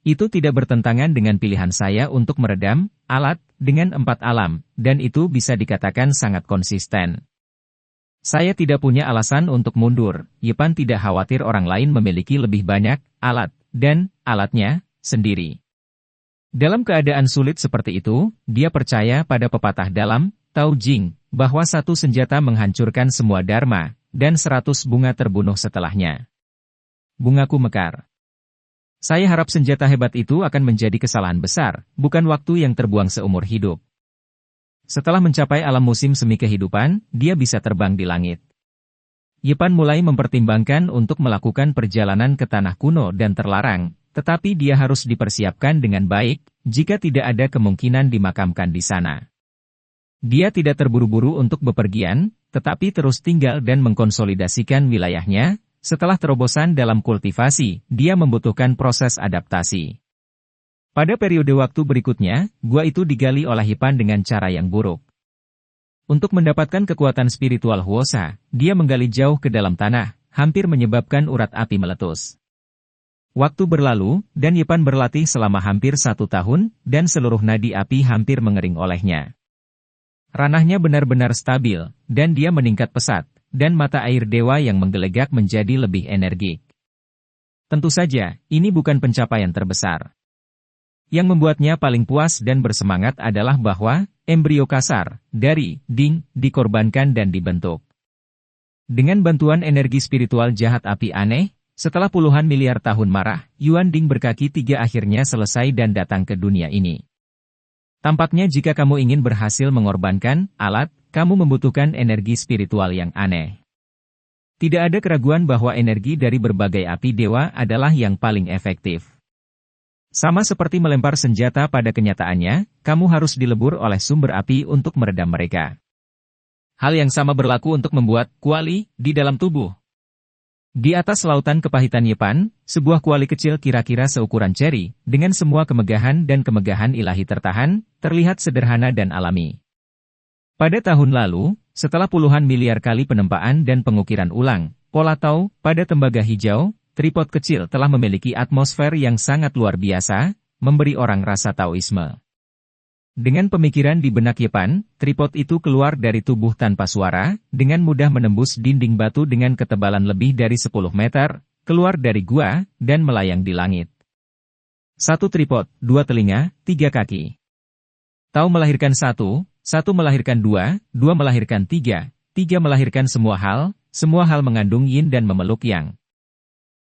Itu tidak bertentangan dengan pilihan saya untuk meredam alat dengan 4 alam, dan itu bisa dikatakan sangat konsisten. Saya tidak punya alasan untuk mundur, Yipan tidak khawatir orang lain memiliki lebih banyak alat, dan alatnya sendiri. Dalam keadaan sulit seperti itu, dia percaya pada pepatah dalam Tao Jing, bahwa satu senjata menghancurkan semua dharma, dan 100 bunga terbunuh setelahnya. Bungaku mekar. Saya harap senjata hebat itu akan menjadi kesalahan besar, bukan waktu yang terbuang seumur hidup. Setelah mencapai alam musim semi kehidupan, dia bisa terbang di langit. Yipan mulai mempertimbangkan untuk melakukan perjalanan ke tanah kuno dan terlarang, tetapi dia harus dipersiapkan dengan baik, jika tidak ada kemungkinan dimakamkan di sana. Dia tidak terburu-buru untuk bepergian, tetapi terus tinggal dan mengkonsolidasikan wilayahnya. Setelah terobosan dalam kultivasi, dia membutuhkan proses adaptasi. Pada periode waktu berikutnya, gua itu digali oleh Yipan dengan cara yang buruk. Untuk mendapatkan kekuatan spiritual Huosa, dia menggali jauh ke dalam tanah, hampir menyebabkan urat api meletus. Waktu berlalu, dan Yipan berlatih selama hampir 1 tahun, dan seluruh nadi api hampir mengering olehnya. Ranahnya benar-benar stabil, dan dia meningkat pesat, dan mata air dewa yang menggelegak menjadi lebih energik. Tentu saja, ini bukan pencapaian terbesar. Yang membuatnya paling puas dan bersemangat adalah bahwa embrio kasar dari Ding dikorbankan dan dibentuk. Dengan bantuan energi spiritual jahat api aneh, setelah puluhan miliar tahun marah, Yuan Ding berkaki 3 akhirnya selesai dan datang ke dunia ini. Tampaknya jika kamu ingin berhasil mengorbankan alat, kamu membutuhkan energi spiritual yang aneh. Tidak ada keraguan bahwa energi dari berbagai api dewa adalah yang paling efektif. Sama seperti melempar senjata pada kenyataannya, kamu harus dilebur oleh sumber api untuk meredam mereka. Hal yang sama berlaku untuk membuat kuali di dalam tubuh. Di atas lautan kepahitan Yepan, sebuah kuali kecil kira-kira seukuran ceri, dengan semua kemegahan dan kemegahan ilahi tertahan, terlihat sederhana dan alami. Pada tahun lalu, setelah puluhan miliar kali penempaan dan pengukiran ulang, pola Tao, pada tembaga hijau, tripod kecil telah memiliki atmosfer yang sangat luar biasa, memberi orang rasa Taoisme. Dengan pemikiran di benak Yepan, tripod itu keluar dari tubuh tanpa suara, dengan mudah menembus dinding batu dengan ketebalan lebih dari 10 meter, keluar dari gua, dan melayang di langit. Satu tripod, dua telinga, tiga kaki. Tao melahirkan satu, satu melahirkan dua, dua melahirkan tiga, tiga melahirkan semua hal mengandung yin dan memeluk yang.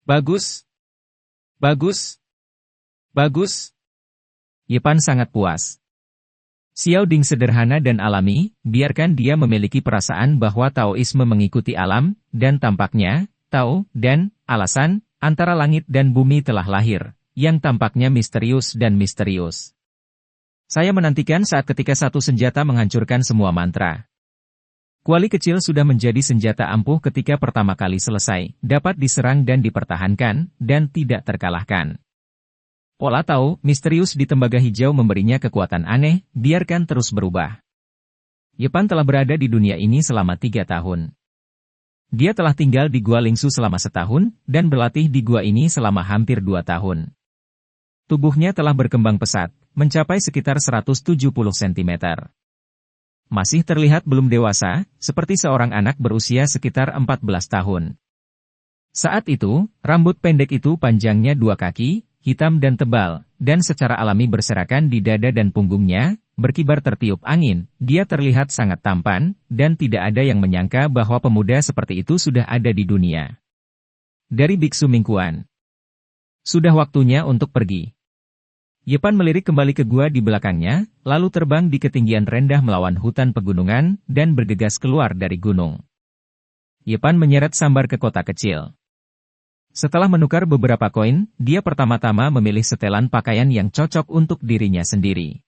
Bagus. Bagus. Bagus. Yepan sangat puas. Xiao Ding sederhana dan alami, biarkan dia memiliki perasaan bahwa Taoisme mengikuti alam, dan tampaknya, Tao, dan, alasan, antara langit dan bumi telah lahir, yang tampaknya misterius dan misterius. Saya menantikan saat ketika satu senjata menghancurkan semua mantra. Kuali kecil sudah menjadi senjata ampuh ketika pertama kali selesai, dapat diserang dan dipertahankan, dan tidak terkalahkan. Pola Tao, misterius di tembaga hijau memberinya kekuatan aneh, biarkan terus berubah. Yepan telah berada di dunia ini selama 3 tahun. Dia telah tinggal di Gua Lingsu selama setahun, dan berlatih di gua ini selama hampir 2 tahun. Tubuhnya telah berkembang pesat, mencapai sekitar 170 cm. Masih terlihat belum dewasa, seperti seorang anak berusia sekitar 14 tahun. Saat itu, rambut pendek itu panjangnya 2 kaki, hitam dan tebal, dan secara alami berserakan di dada dan punggungnya, berkibar tertiup angin, dia terlihat sangat tampan, dan tidak ada yang menyangka bahwa pemuda seperti itu sudah ada di dunia. Dari Biksu Mingkuan. Sudah waktunya untuk pergi. Yepan melirik kembali ke gua di belakangnya, lalu terbang di ketinggian rendah melawan hutan pegunungan, dan bergegas keluar dari gunung. Yepan menyeret sambar ke kota kecil. Setelah menukar beberapa koin, dia pertama-tama memilih setelan pakaian yang cocok untuk dirinya sendiri.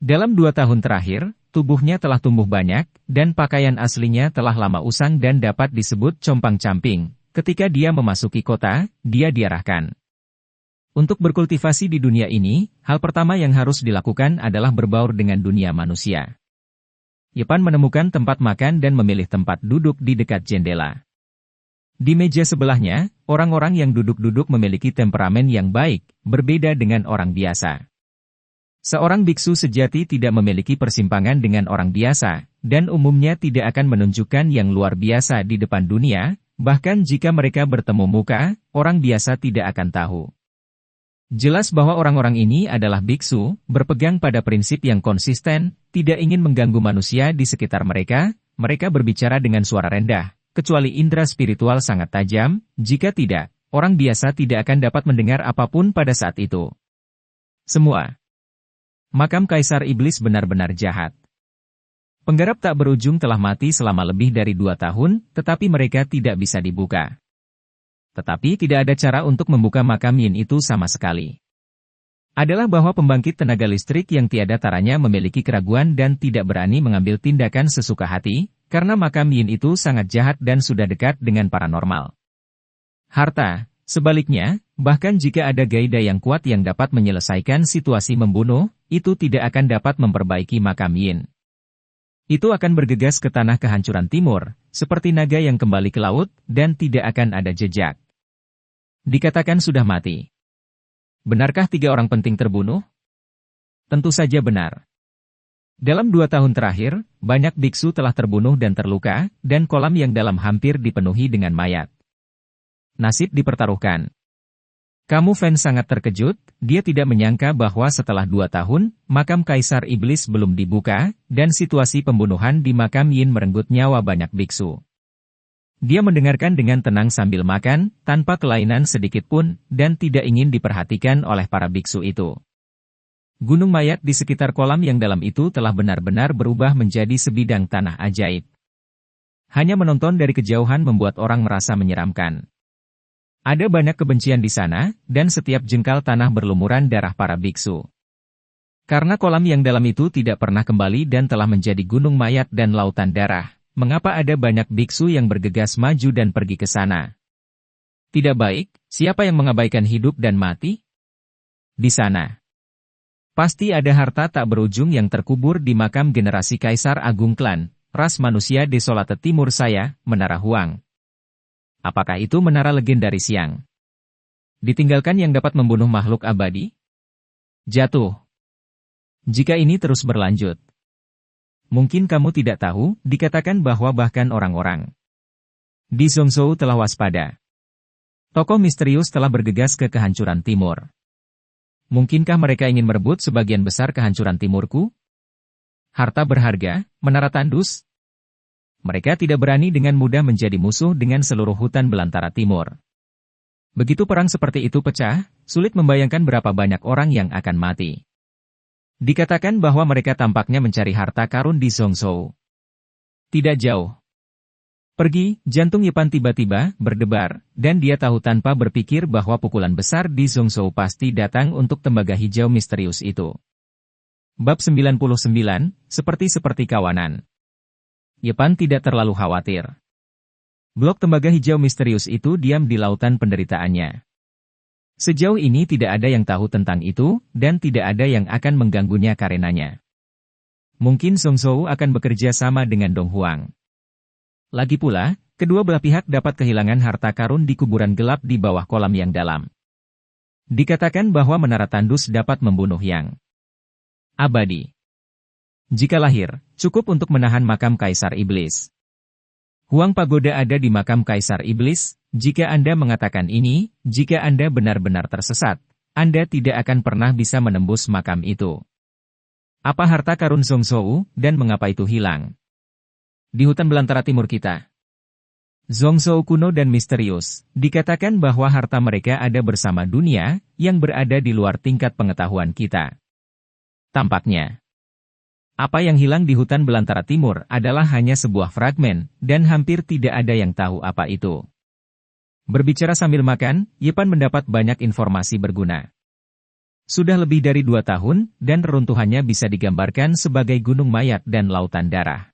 Dalam 2 tahun terakhir, tubuhnya telah tumbuh banyak, dan pakaian aslinya telah lama usang dan dapat disebut compang-camping. Ketika dia memasuki kota, dia diarahkan. Untuk berkultivasi di dunia ini, hal pertama yang harus dilakukan adalah berbaur dengan dunia manusia. Yepan menemukan tempat makan dan memilih tempat duduk di dekat jendela. Di meja sebelahnya, orang-orang yang duduk-duduk memiliki temperamen yang baik, berbeda dengan orang biasa. Seorang biksu sejati tidak memiliki persimpangan dengan orang biasa, dan umumnya tidak akan menunjukkan yang luar biasa di depan dunia, bahkan jika mereka bertemu muka, orang biasa tidak akan tahu. Jelas bahwa orang-orang ini adalah biksu, berpegang pada prinsip yang konsisten, tidak ingin mengganggu manusia di sekitar mereka berbicara dengan suara rendah. Kecuali indera spiritual sangat tajam, jika tidak, orang biasa tidak akan dapat mendengar apapun pada saat itu. Semua. Makam Kaisar Iblis benar-benar jahat. Penggarap tak berujung telah mati selama lebih dari 2 tahun, tetapi mereka tidak bisa dibuka. Tetapi tidak ada cara untuk membuka makam Yin itu sama sekali. Adalah bahwa pembangkit tenaga listrik yang tiada taranya memiliki keraguan dan tidak berani mengambil tindakan sesuka hati, karena makam Yin itu sangat jahat dan sudah dekat dengan paranormal. Harta, sebaliknya, bahkan jika ada gaida yang kuat yang dapat menyelesaikan situasi membunuh, itu tidak akan dapat memperbaiki makam Yin. Itu akan bergegas ke tanah kehancuran timur, seperti naga yang kembali ke laut, dan tidak akan ada jejak. Dikatakan sudah mati. Benarkah 3 orang penting terbunuh? Tentu saja benar. Dalam 2 tahun terakhir, banyak biksu telah terbunuh dan terluka, dan kolam yang dalam hampir dipenuhi dengan mayat. Nasib dipertaruhkan. Kamu fans sangat terkejut, dia tidak menyangka bahwa setelah 2 tahun, makam Kaisar Iblis belum dibuka, dan situasi pembunuhan di makam Yin merenggut nyawa banyak biksu. Dia mendengarkan dengan tenang sambil makan, tanpa kelainan sedikit pun, dan tidak ingin diperhatikan oleh para biksu itu. Gunung mayat di sekitar kolam yang dalam itu telah benar-benar berubah menjadi sebidang tanah ajaib. Hanya menonton dari kejauhan membuat orang merasa menyeramkan. Ada banyak kebencian di sana, dan setiap jengkal tanah berlumuran darah para biksu. Karena kolam yang dalam itu tidak pernah kembali dan telah menjadi gunung mayat dan lautan darah, mengapa ada banyak biksu yang bergegas maju dan pergi ke sana? Tidak baik, siapa yang mengabaikan hidup dan mati? Di sana. Pasti ada harta tak berujung yang terkubur di makam generasi Kaisar Agung Klan, ras manusia Desolate Timur saya, Menara Huang. Apakah itu menara legendaris yang ditinggalkan yang dapat membunuh makhluk abadi? Jatuh. Jika ini terus berlanjut, mungkin kamu tidak tahu, dikatakan bahwa bahkan orang-orang di Zhongzhou telah waspada. Tokoh misterius telah bergegas ke kehancuran timur. Mungkinkah mereka ingin merebut sebagian besar kehancuran timurku? Harta berharga, menara tandus? Mereka tidak berani dengan mudah menjadi musuh dengan seluruh hutan belantara timur. Begitu perang seperti itu pecah, sulit membayangkan berapa banyak orang yang akan mati. Dikatakan bahwa mereka tampaknya mencari harta karun di Zhongzhou. Tidak jauh. Pergi, jantung Yepan tiba-tiba berdebar, dan dia tahu tanpa berpikir bahwa pukulan besar di Zhongzhou pasti datang untuk tembaga hijau misterius itu. Bab 99, seperti kawanan. Yepan tidak terlalu khawatir. Blok tembaga hijau misterius itu diam di lautan penderitaannya. Sejauh ini tidak ada yang tahu tentang itu, dan tidak ada yang akan mengganggunya karenanya. Mungkin Zhongzhou akan bekerja sama dengan Dong Huang. Lagi pula, kedua belah pihak dapat kehilangan harta karun di kuburan gelap di bawah kolam yang dalam. Dikatakan bahwa menara tandus dapat membunuh yang abadi. Jika lahir, cukup untuk menahan makam Kaisar Iblis. Huang Pagoda ada di makam Kaisar Iblis. Jika Anda mengatakan ini, jika Anda benar-benar tersesat, Anda tidak akan pernah bisa menembus makam itu. Apa harta karun Zhongzhou, dan mengapa itu hilang? Di hutan belantara timur kita. Zhongzhou kuno dan misterius, dikatakan bahwa harta mereka ada bersama dunia, yang berada di luar tingkat pengetahuan kita. Tampaknya, apa yang hilang di hutan belantara timur adalah hanya sebuah fragmen, dan hampir tidak ada yang tahu apa itu. Berbicara sambil makan, Yepan mendapat banyak informasi berguna. Sudah lebih dari 2 tahun, dan reruntuhannya bisa digambarkan sebagai gunung mayat dan lautan darah.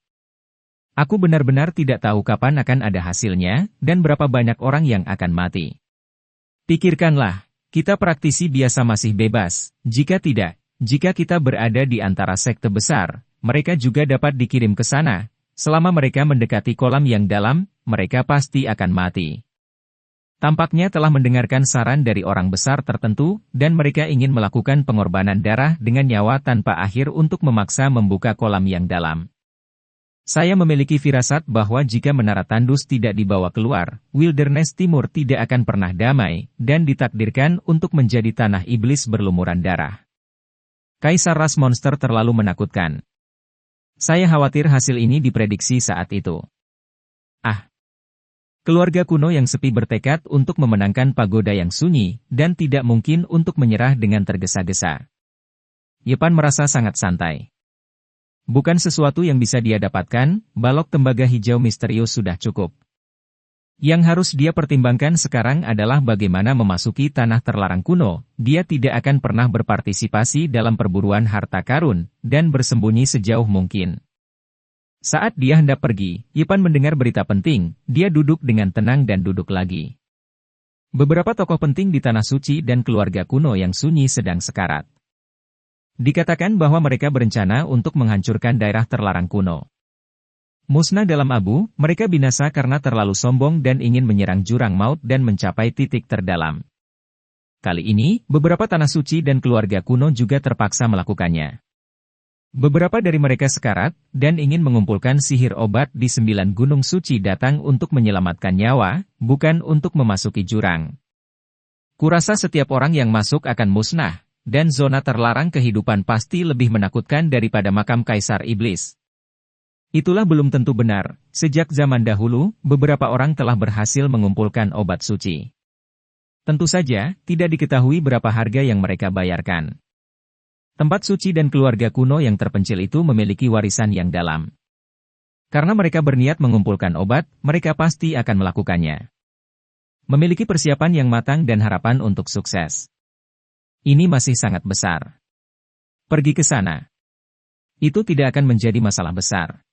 Aku benar-benar tidak tahu kapan akan ada hasilnya, dan berapa banyak orang yang akan mati. Pikirkanlah, kita praktisi biasa masih bebas, jika tidak, jika kita berada di antara sekte besar, mereka juga dapat dikirim ke sana. Selama mereka mendekati kolam yang dalam, mereka pasti akan mati. Tampaknya telah mendengarkan saran dari orang besar tertentu, dan mereka ingin melakukan pengorbanan darah dengan nyawa tanpa akhir untuk memaksa membuka kolam yang dalam. Saya memiliki firasat bahwa jika menara tandus tidak dibawa keluar, Wilderness Timur tidak akan pernah damai, dan ditakdirkan untuk menjadi tanah iblis berlumuran darah. Kaisar ras monster terlalu menakutkan. Saya khawatir hasil ini diprediksi saat itu. Keluarga kuno yang sepi bertekad untuk memenangkan pagoda yang sunyi, dan tidak mungkin untuk menyerah dengan tergesa-gesa. Yepan merasa sangat santai. Bukan sesuatu yang bisa dia dapatkan, balok tembaga hijau misterius sudah cukup. Yang harus dia pertimbangkan sekarang adalah bagaimana memasuki tanah terlarang kuno. Dia tidak akan pernah berpartisipasi dalam perburuan harta karun, dan bersembunyi sejauh mungkin. Saat dia hendak pergi, Yepan mendengar berita penting. Dia duduk dengan tenang dan duduk lagi. Beberapa tokoh penting di Tanah Suci dan keluarga kuno yang sunyi sedang sekarat. Dikatakan bahwa mereka berencana untuk menghancurkan daerah terlarang kuno. Musnah dalam abu, mereka binasa karena terlalu sombong dan ingin menyerang jurang maut dan mencapai titik terdalam. Kali ini, beberapa Tanah Suci dan keluarga kuno juga terpaksa melakukannya. Beberapa dari mereka sekarat, dan ingin mengumpulkan sihir obat di 9 gunung suci datang untuk menyelamatkan nyawa, bukan untuk memasuki jurang. Kurasa setiap orang yang masuk akan musnah. Dan zona terlarang kehidupan pasti lebih menakutkan daripada makam Kaisar Iblis. Itulah belum tentu benar. Sejak zaman dahulu, beberapa orang telah berhasil mengumpulkan obat suci. Tentu saja, tidak diketahui berapa harga yang mereka bayarkan. Tempat suci dan keluarga kuno yang terpencil itu memiliki warisan yang dalam. Karena mereka berniat mengumpulkan obat, mereka pasti akan melakukannya. Memiliki persiapan yang matang dan harapan untuk sukses. Ini masih sangat besar. Pergi ke sana. Itu tidak akan menjadi masalah besar.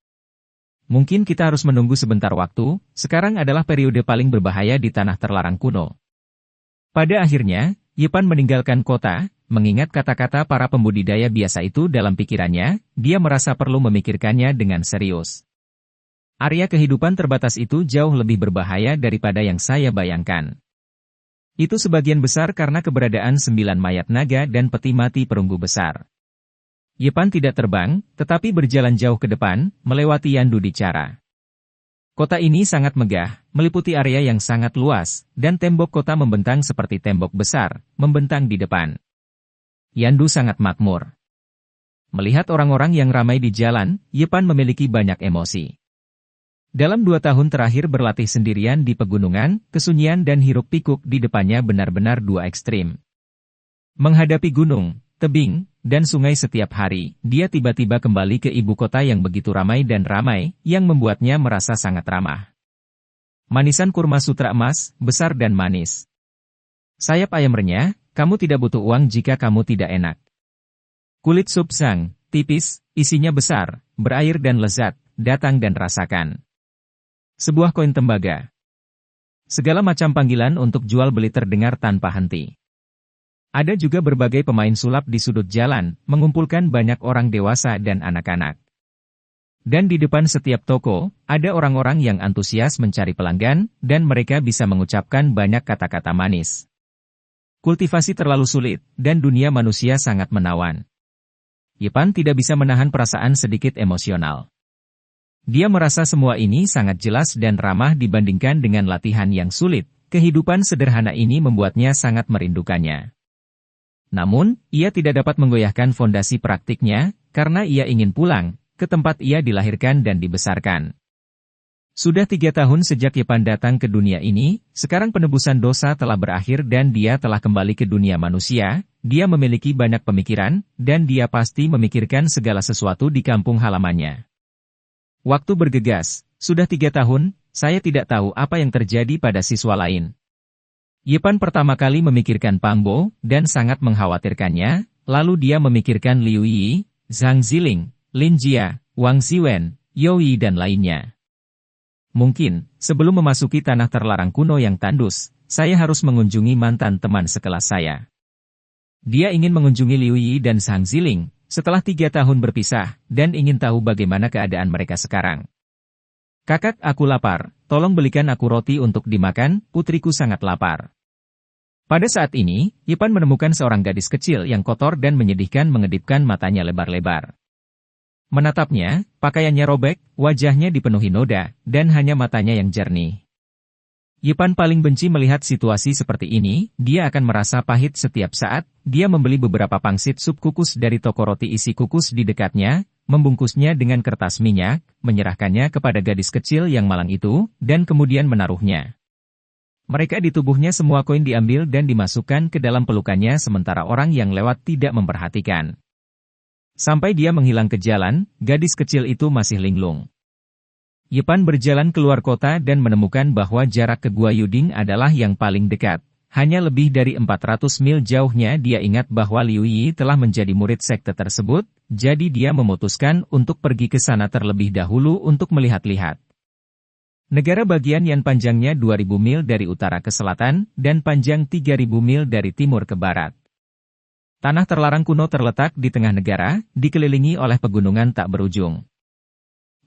Mungkin kita harus menunggu sebentar waktu, sekarang adalah periode paling berbahaya di tanah terlarang kuno. Pada akhirnya, Yepan meninggalkan kota, mengingat kata-kata para pembudidaya biasa itu dalam pikirannya, dia merasa perlu memikirkannya dengan serius. Area kehidupan terbatas itu jauh lebih berbahaya daripada yang saya bayangkan. Itu sebagian besar karena keberadaan 9 mayat naga dan peti mati perunggu besar. Yepan tidak terbang, tetapi berjalan jauh ke depan, melewati Yandu Dicara. Kota ini sangat megah, meliputi area yang sangat luas, dan tembok kota membentang seperti tembok besar, membentang di depan. Yandu sangat makmur. Melihat orang-orang yang ramai di jalan, Yepan memiliki banyak emosi. Dalam 2 tahun terakhir berlatih sendirian di pegunungan, kesunyian dan hiruk-pikuk di depannya benar-benar 2 ekstrim. Menghadapi gunung, tebing, dan sungai setiap hari, dia tiba-tiba kembali ke ibu kota yang begitu ramai dan ramai, yang membuatnya merasa sangat ramah. Manisan kurma sutra emas, besar dan manis. Sayap ayam renyah, kamu tidak butuh uang jika kamu tidak enak. Kulit sup sang, tipis, isinya besar, berair dan lezat, datang dan rasakan. Sebuah koin tembaga. Segala macam panggilan untuk jual beli terdengar tanpa henti. Ada juga berbagai pemain sulap di sudut jalan, mengumpulkan banyak orang dewasa dan anak-anak. Dan di depan setiap toko, ada orang-orang yang antusias mencari pelanggan, dan mereka bisa mengucapkan banyak kata-kata manis. Kultivasi terlalu sulit, dan dunia manusia sangat menawan. Yepan tidak bisa menahan perasaan sedikit emosional. Dia merasa semua ini sangat jelas dan ramah dibandingkan dengan latihan yang sulit. Kehidupan sederhana ini membuatnya sangat merindukannya. Namun, ia tidak dapat menggoyahkan fondasi praktiknya, karena ia ingin pulang ke tempat ia dilahirkan dan dibesarkan. Sudah 3 tahun sejak Yepan datang ke dunia ini, sekarang penebusan dosa telah berakhir dan dia telah kembali ke dunia manusia. Dia memiliki banyak pemikiran, dan dia pasti memikirkan segala sesuatu di kampung halamannya. Waktu bergegas, sudah 3 tahun, saya tidak tahu apa yang terjadi pada siswa lain. Yepan pertama kali memikirkan Pang Bo, dan sangat mengkhawatirkannya, lalu dia memikirkan Liu Yi, Zhang Ziling, Lin Jia, Wang Ziwen, You Yi dan lainnya. Mungkin, sebelum memasuki tanah terlarang kuno yang tandus, saya harus mengunjungi mantan teman sekelas saya. Dia ingin mengunjungi Liu Yi dan Zhang Ziling, setelah 3 tahun berpisah, dan ingin tahu bagaimana keadaan mereka sekarang. Kakak, aku lapar, tolong belikan aku roti untuk dimakan, putriku sangat lapar. Pada saat ini, Yepan menemukan seorang gadis kecil yang kotor dan menyedihkan mengedipkan matanya lebar-lebar. Menatapnya, pakaiannya robek, wajahnya dipenuhi noda, dan hanya matanya yang jernih. Yepan paling benci melihat situasi seperti ini, dia akan merasa pahit setiap saat. Dia membeli beberapa pangsit sup kukus dari toko roti isi kukus di dekatnya, membungkusnya dengan kertas minyak, menyerahkannya kepada gadis kecil yang malang itu, dan kemudian menaruhnya. Mereka di tubuhnya semua koin diambil dan dimasukkan ke dalam pelukannya sementara orang yang lewat tidak memperhatikan. Sampai dia menghilang ke jalan, gadis kecil itu masih linglung. Yepan berjalan keluar kota dan menemukan bahwa jarak ke Gua Yuding adalah yang paling dekat. Hanya lebih dari 400 mil jauhnya dia ingat bahwa Liu Yi telah menjadi murid sekte tersebut, jadi dia memutuskan untuk pergi ke sana terlebih dahulu untuk melihat-lihat. Negara bagian yang panjangnya 2000 mil dari utara ke selatan, dan panjang 3000 mil dari timur ke barat. Tanah terlarang kuno terletak di tengah negara, dikelilingi oleh pegunungan tak berujung.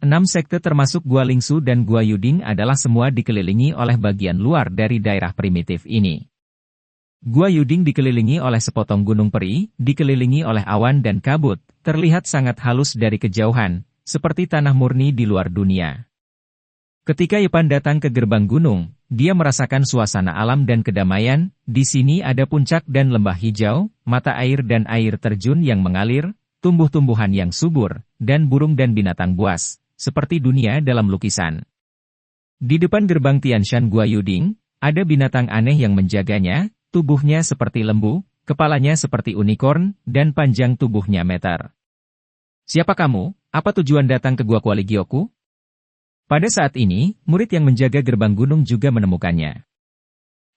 6 sekte termasuk Gua Lingsu dan Gua Yuding adalah semua dikelilingi oleh bagian luar dari daerah primitif ini. Gua Yuding dikelilingi oleh sepotong gunung peri, dikelilingi oleh awan dan kabut, terlihat sangat halus dari kejauhan, seperti tanah murni di luar dunia. Ketika Yepan datang ke gerbang gunung, dia merasakan suasana alam dan kedamaian. Di sini ada puncak dan lembah hijau, mata air dan air terjun yang mengalir, tumbuh-tumbuhan yang subur, dan burung dan binatang buas, seperti dunia dalam lukisan. Di depan gerbang Tianshan Gua Yuding, ada binatang aneh yang menjaganya, tubuhnya seperti lembu, kepalanya seperti unicorn, dan panjang tubuhnya meter. Siapa kamu? Apa tujuan datang ke Gua Kualigioku? Pada saat ini, murid yang menjaga gerbang gunung juga menemukannya.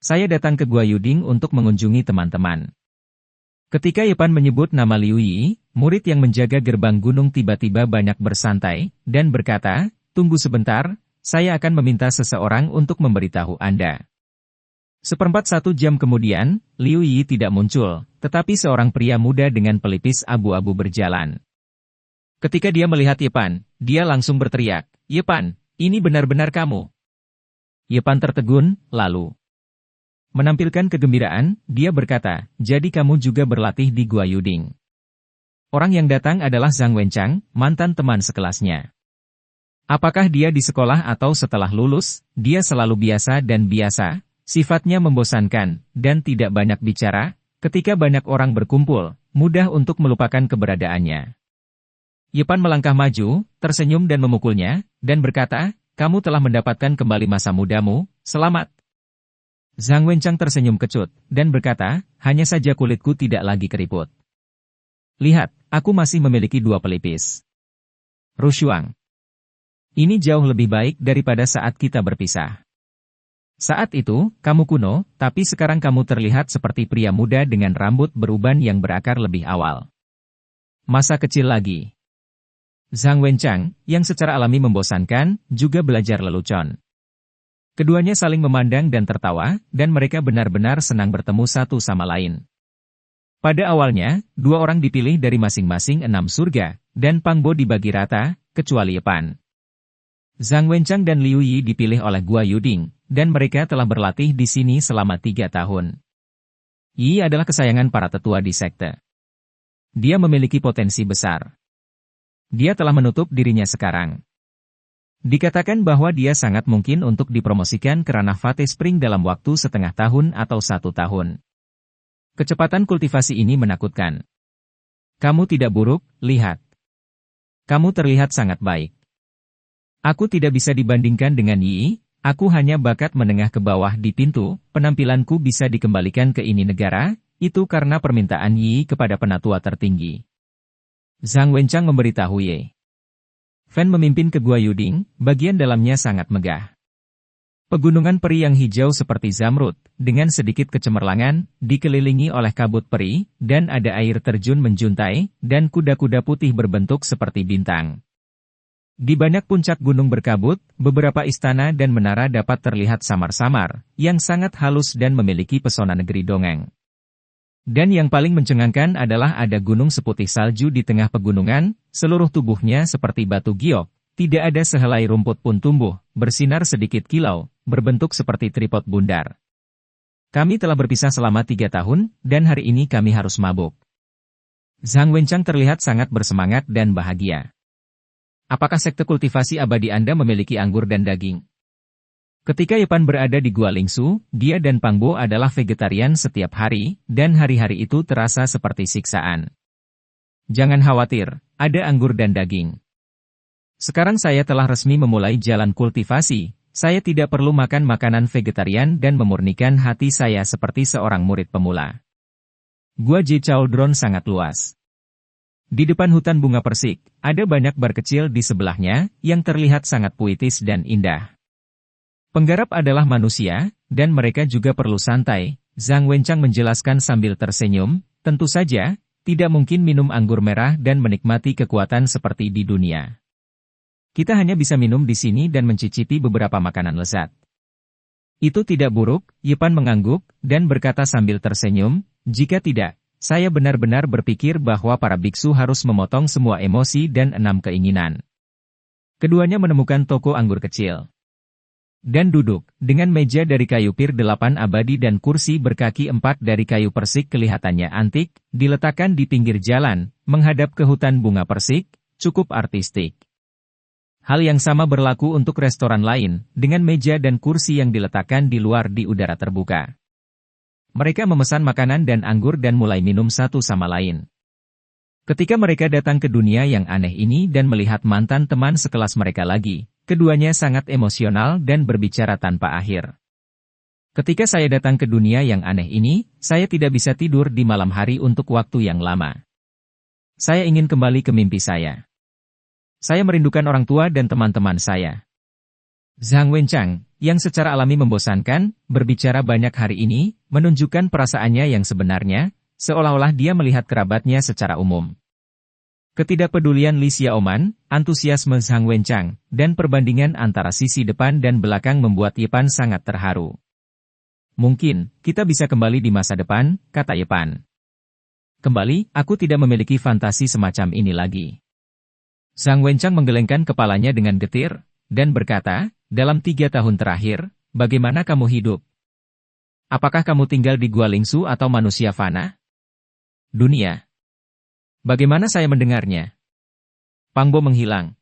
Saya datang ke Gua Yuding untuk mengunjungi teman-teman. Ketika Yepan menyebut nama Liu Yi, murid yang menjaga gerbang gunung tiba-tiba banyak bersantai, dan berkata, tunggu sebentar, saya akan meminta seseorang untuk memberitahu Anda. 1/4 jam kemudian, Liu Yi tidak muncul, tetapi seorang pria muda dengan pelipis abu-abu berjalan. Ketika dia melihat Yepan, dia langsung berteriak, "Yepan, ini benar-benar kamu." Yepan tertegun, lalu menampilkan kegembiraan, dia berkata, "Jadi kamu juga berlatih di Gua Yuding." Orang yang datang adalah Zhang Wenchang, mantan teman sekelasnya. Apakah dia di sekolah atau setelah lulus, dia selalu biasa dan biasa, sifatnya membosankan, dan tidak banyak bicara. Ketika banyak orang berkumpul, mudah untuk melupakan keberadaannya. Yepan melangkah maju, tersenyum dan memukulnya, dan berkata, "Kamu telah mendapatkan kembali masa mudamu, selamat." Zhang Wenchang tersenyum kecut, dan berkata, "Hanya saja kulitku tidak lagi keriput. Lihat, aku masih memiliki 2 pelipis. Rushuang. Ini jauh lebih baik daripada saat kita berpisah. Saat itu, kamu kuno, tapi sekarang kamu terlihat seperti pria muda dengan rambut beruban yang berakar lebih awal. Masa kecil lagi." Zhang Wenchang, yang secara alami membosankan, juga belajar lelucon. Keduanya saling memandang dan tertawa, dan mereka benar-benar senang bertemu satu sama lain. Pada awalnya, 2 orang dipilih dari masing-masing 6 surga, dan Pangbo dibagi rata, kecuali Yepan. Zhang Wenchang dan Liu Yi dipilih oleh Gua Yuding, dan mereka telah berlatih di sini selama 3 tahun. Yi adalah kesayangan para tetua di sekte. Dia memiliki potensi besar. Dia telah menutup dirinya sekarang. Dikatakan bahwa dia sangat mungkin untuk dipromosikan ke ranah Fate Spring dalam waktu setengah tahun atau 1 tahun. Kecepatan kultivasi ini menakutkan. Kamu tidak buruk, lihat. Kamu terlihat sangat baik. Aku tidak bisa dibandingkan dengan Yi, aku hanya bakat menengah ke bawah di pintu, penampilanku bisa dikembalikan ke ini negara, itu karena permintaan Yi kepada penatua tertinggi. Zhang Wenchang memberitahu Ye. Fan memimpin ke Gua Yuding, bagian dalamnya sangat megah. Pegunungan peri yang hijau seperti zamrud, dengan sedikit kecemerlangan, dikelilingi oleh kabut peri, dan ada air terjun menjuntai, dan kuda-kuda putih berbentuk seperti bintang. Di banyak puncak gunung berkabut, beberapa istana dan menara dapat terlihat samar-samar, yang sangat halus dan memiliki pesona negeri dongeng. Dan yang paling mencengangkan adalah ada gunung seputih salju di tengah pegunungan, seluruh tubuhnya seperti batu giok, tidak ada sehelai rumput pun tumbuh, bersinar sedikit kilau, berbentuk seperti tripod bundar. Kami telah berpisah selama 3 tahun, dan hari ini kami harus mabuk. Zhang Wenchang terlihat sangat bersemangat dan bahagia. Apakah sekte kultivasi abadi Anda memiliki anggur dan daging? Ketika Yepan berada di Gua Lingsu, dia dan Pangbo adalah vegetarian setiap hari, dan hari-hari itu terasa seperti siksaan. Jangan khawatir, ada anggur dan daging. Sekarang saya telah resmi memulai jalan kultivasi, saya tidak perlu makan makanan vegetarian dan memurnikan hati saya seperti seorang murid pemula. Gua Jichaoldron sangat luas. Di depan hutan bunga persik, ada banyak bar kecil di sebelahnya, yang terlihat sangat puitis dan indah. Penggarap adalah manusia, dan mereka juga perlu santai, Zhang Wenchang menjelaskan sambil tersenyum, tentu saja, tidak mungkin minum anggur merah dan menikmati kekuatan seperti di dunia. Kita hanya bisa minum di sini dan mencicipi beberapa makanan lezat. Itu tidak buruk, Yepan mengangguk, dan berkata sambil tersenyum, jika tidak, saya benar-benar berpikir bahwa para biksu harus memotong semua emosi dan 6 keinginan. Keduanya menemukan toko anggur kecil. Dan duduk, dengan meja dari kayu pir 8 abadi dan kursi berkaki 4 dari kayu persik kelihatannya antik, diletakkan di pinggir jalan, menghadap ke hutan bunga persik, cukup artistik. Hal yang sama berlaku untuk restoran lain, dengan meja dan kursi yang diletakkan di luar di udara terbuka. Mereka memesan makanan dan anggur dan mulai minum satu sama lain. Ketika mereka datang ke dunia yang aneh ini dan melihat mantan teman sekelas mereka lagi, keduanya sangat emosional dan berbicara tanpa akhir. Ketika saya datang ke dunia yang aneh ini, saya tidak bisa tidur di malam hari untuk waktu yang lama. Saya ingin kembali ke mimpi saya. Saya merindukan orang tua dan teman-teman saya. Zhang Wenchang, yang secara alami membosankan, berbicara banyak hari ini, menunjukkan perasaannya yang sebenarnya, seolah-olah dia melihat kerabatnya secara umum. Ketidakpedulian Li Xiaoman, antusiasme Zhang Wenchang, dan perbandingan antara sisi depan dan belakang membuat Yepan sangat terharu. Mungkin, kita bisa kembali di masa depan, kata Yepan. Kembali, aku tidak memiliki fantasi semacam ini lagi. Zhang Wenchang menggelengkan kepalanya dengan getir, dan berkata, dalam 3 tahun terakhir, bagaimana kamu hidup? Apakah kamu tinggal di Gua Lingsu atau manusia fana? Dunia. Bagaimana saya mendengarnya? Pang Bo menghilang.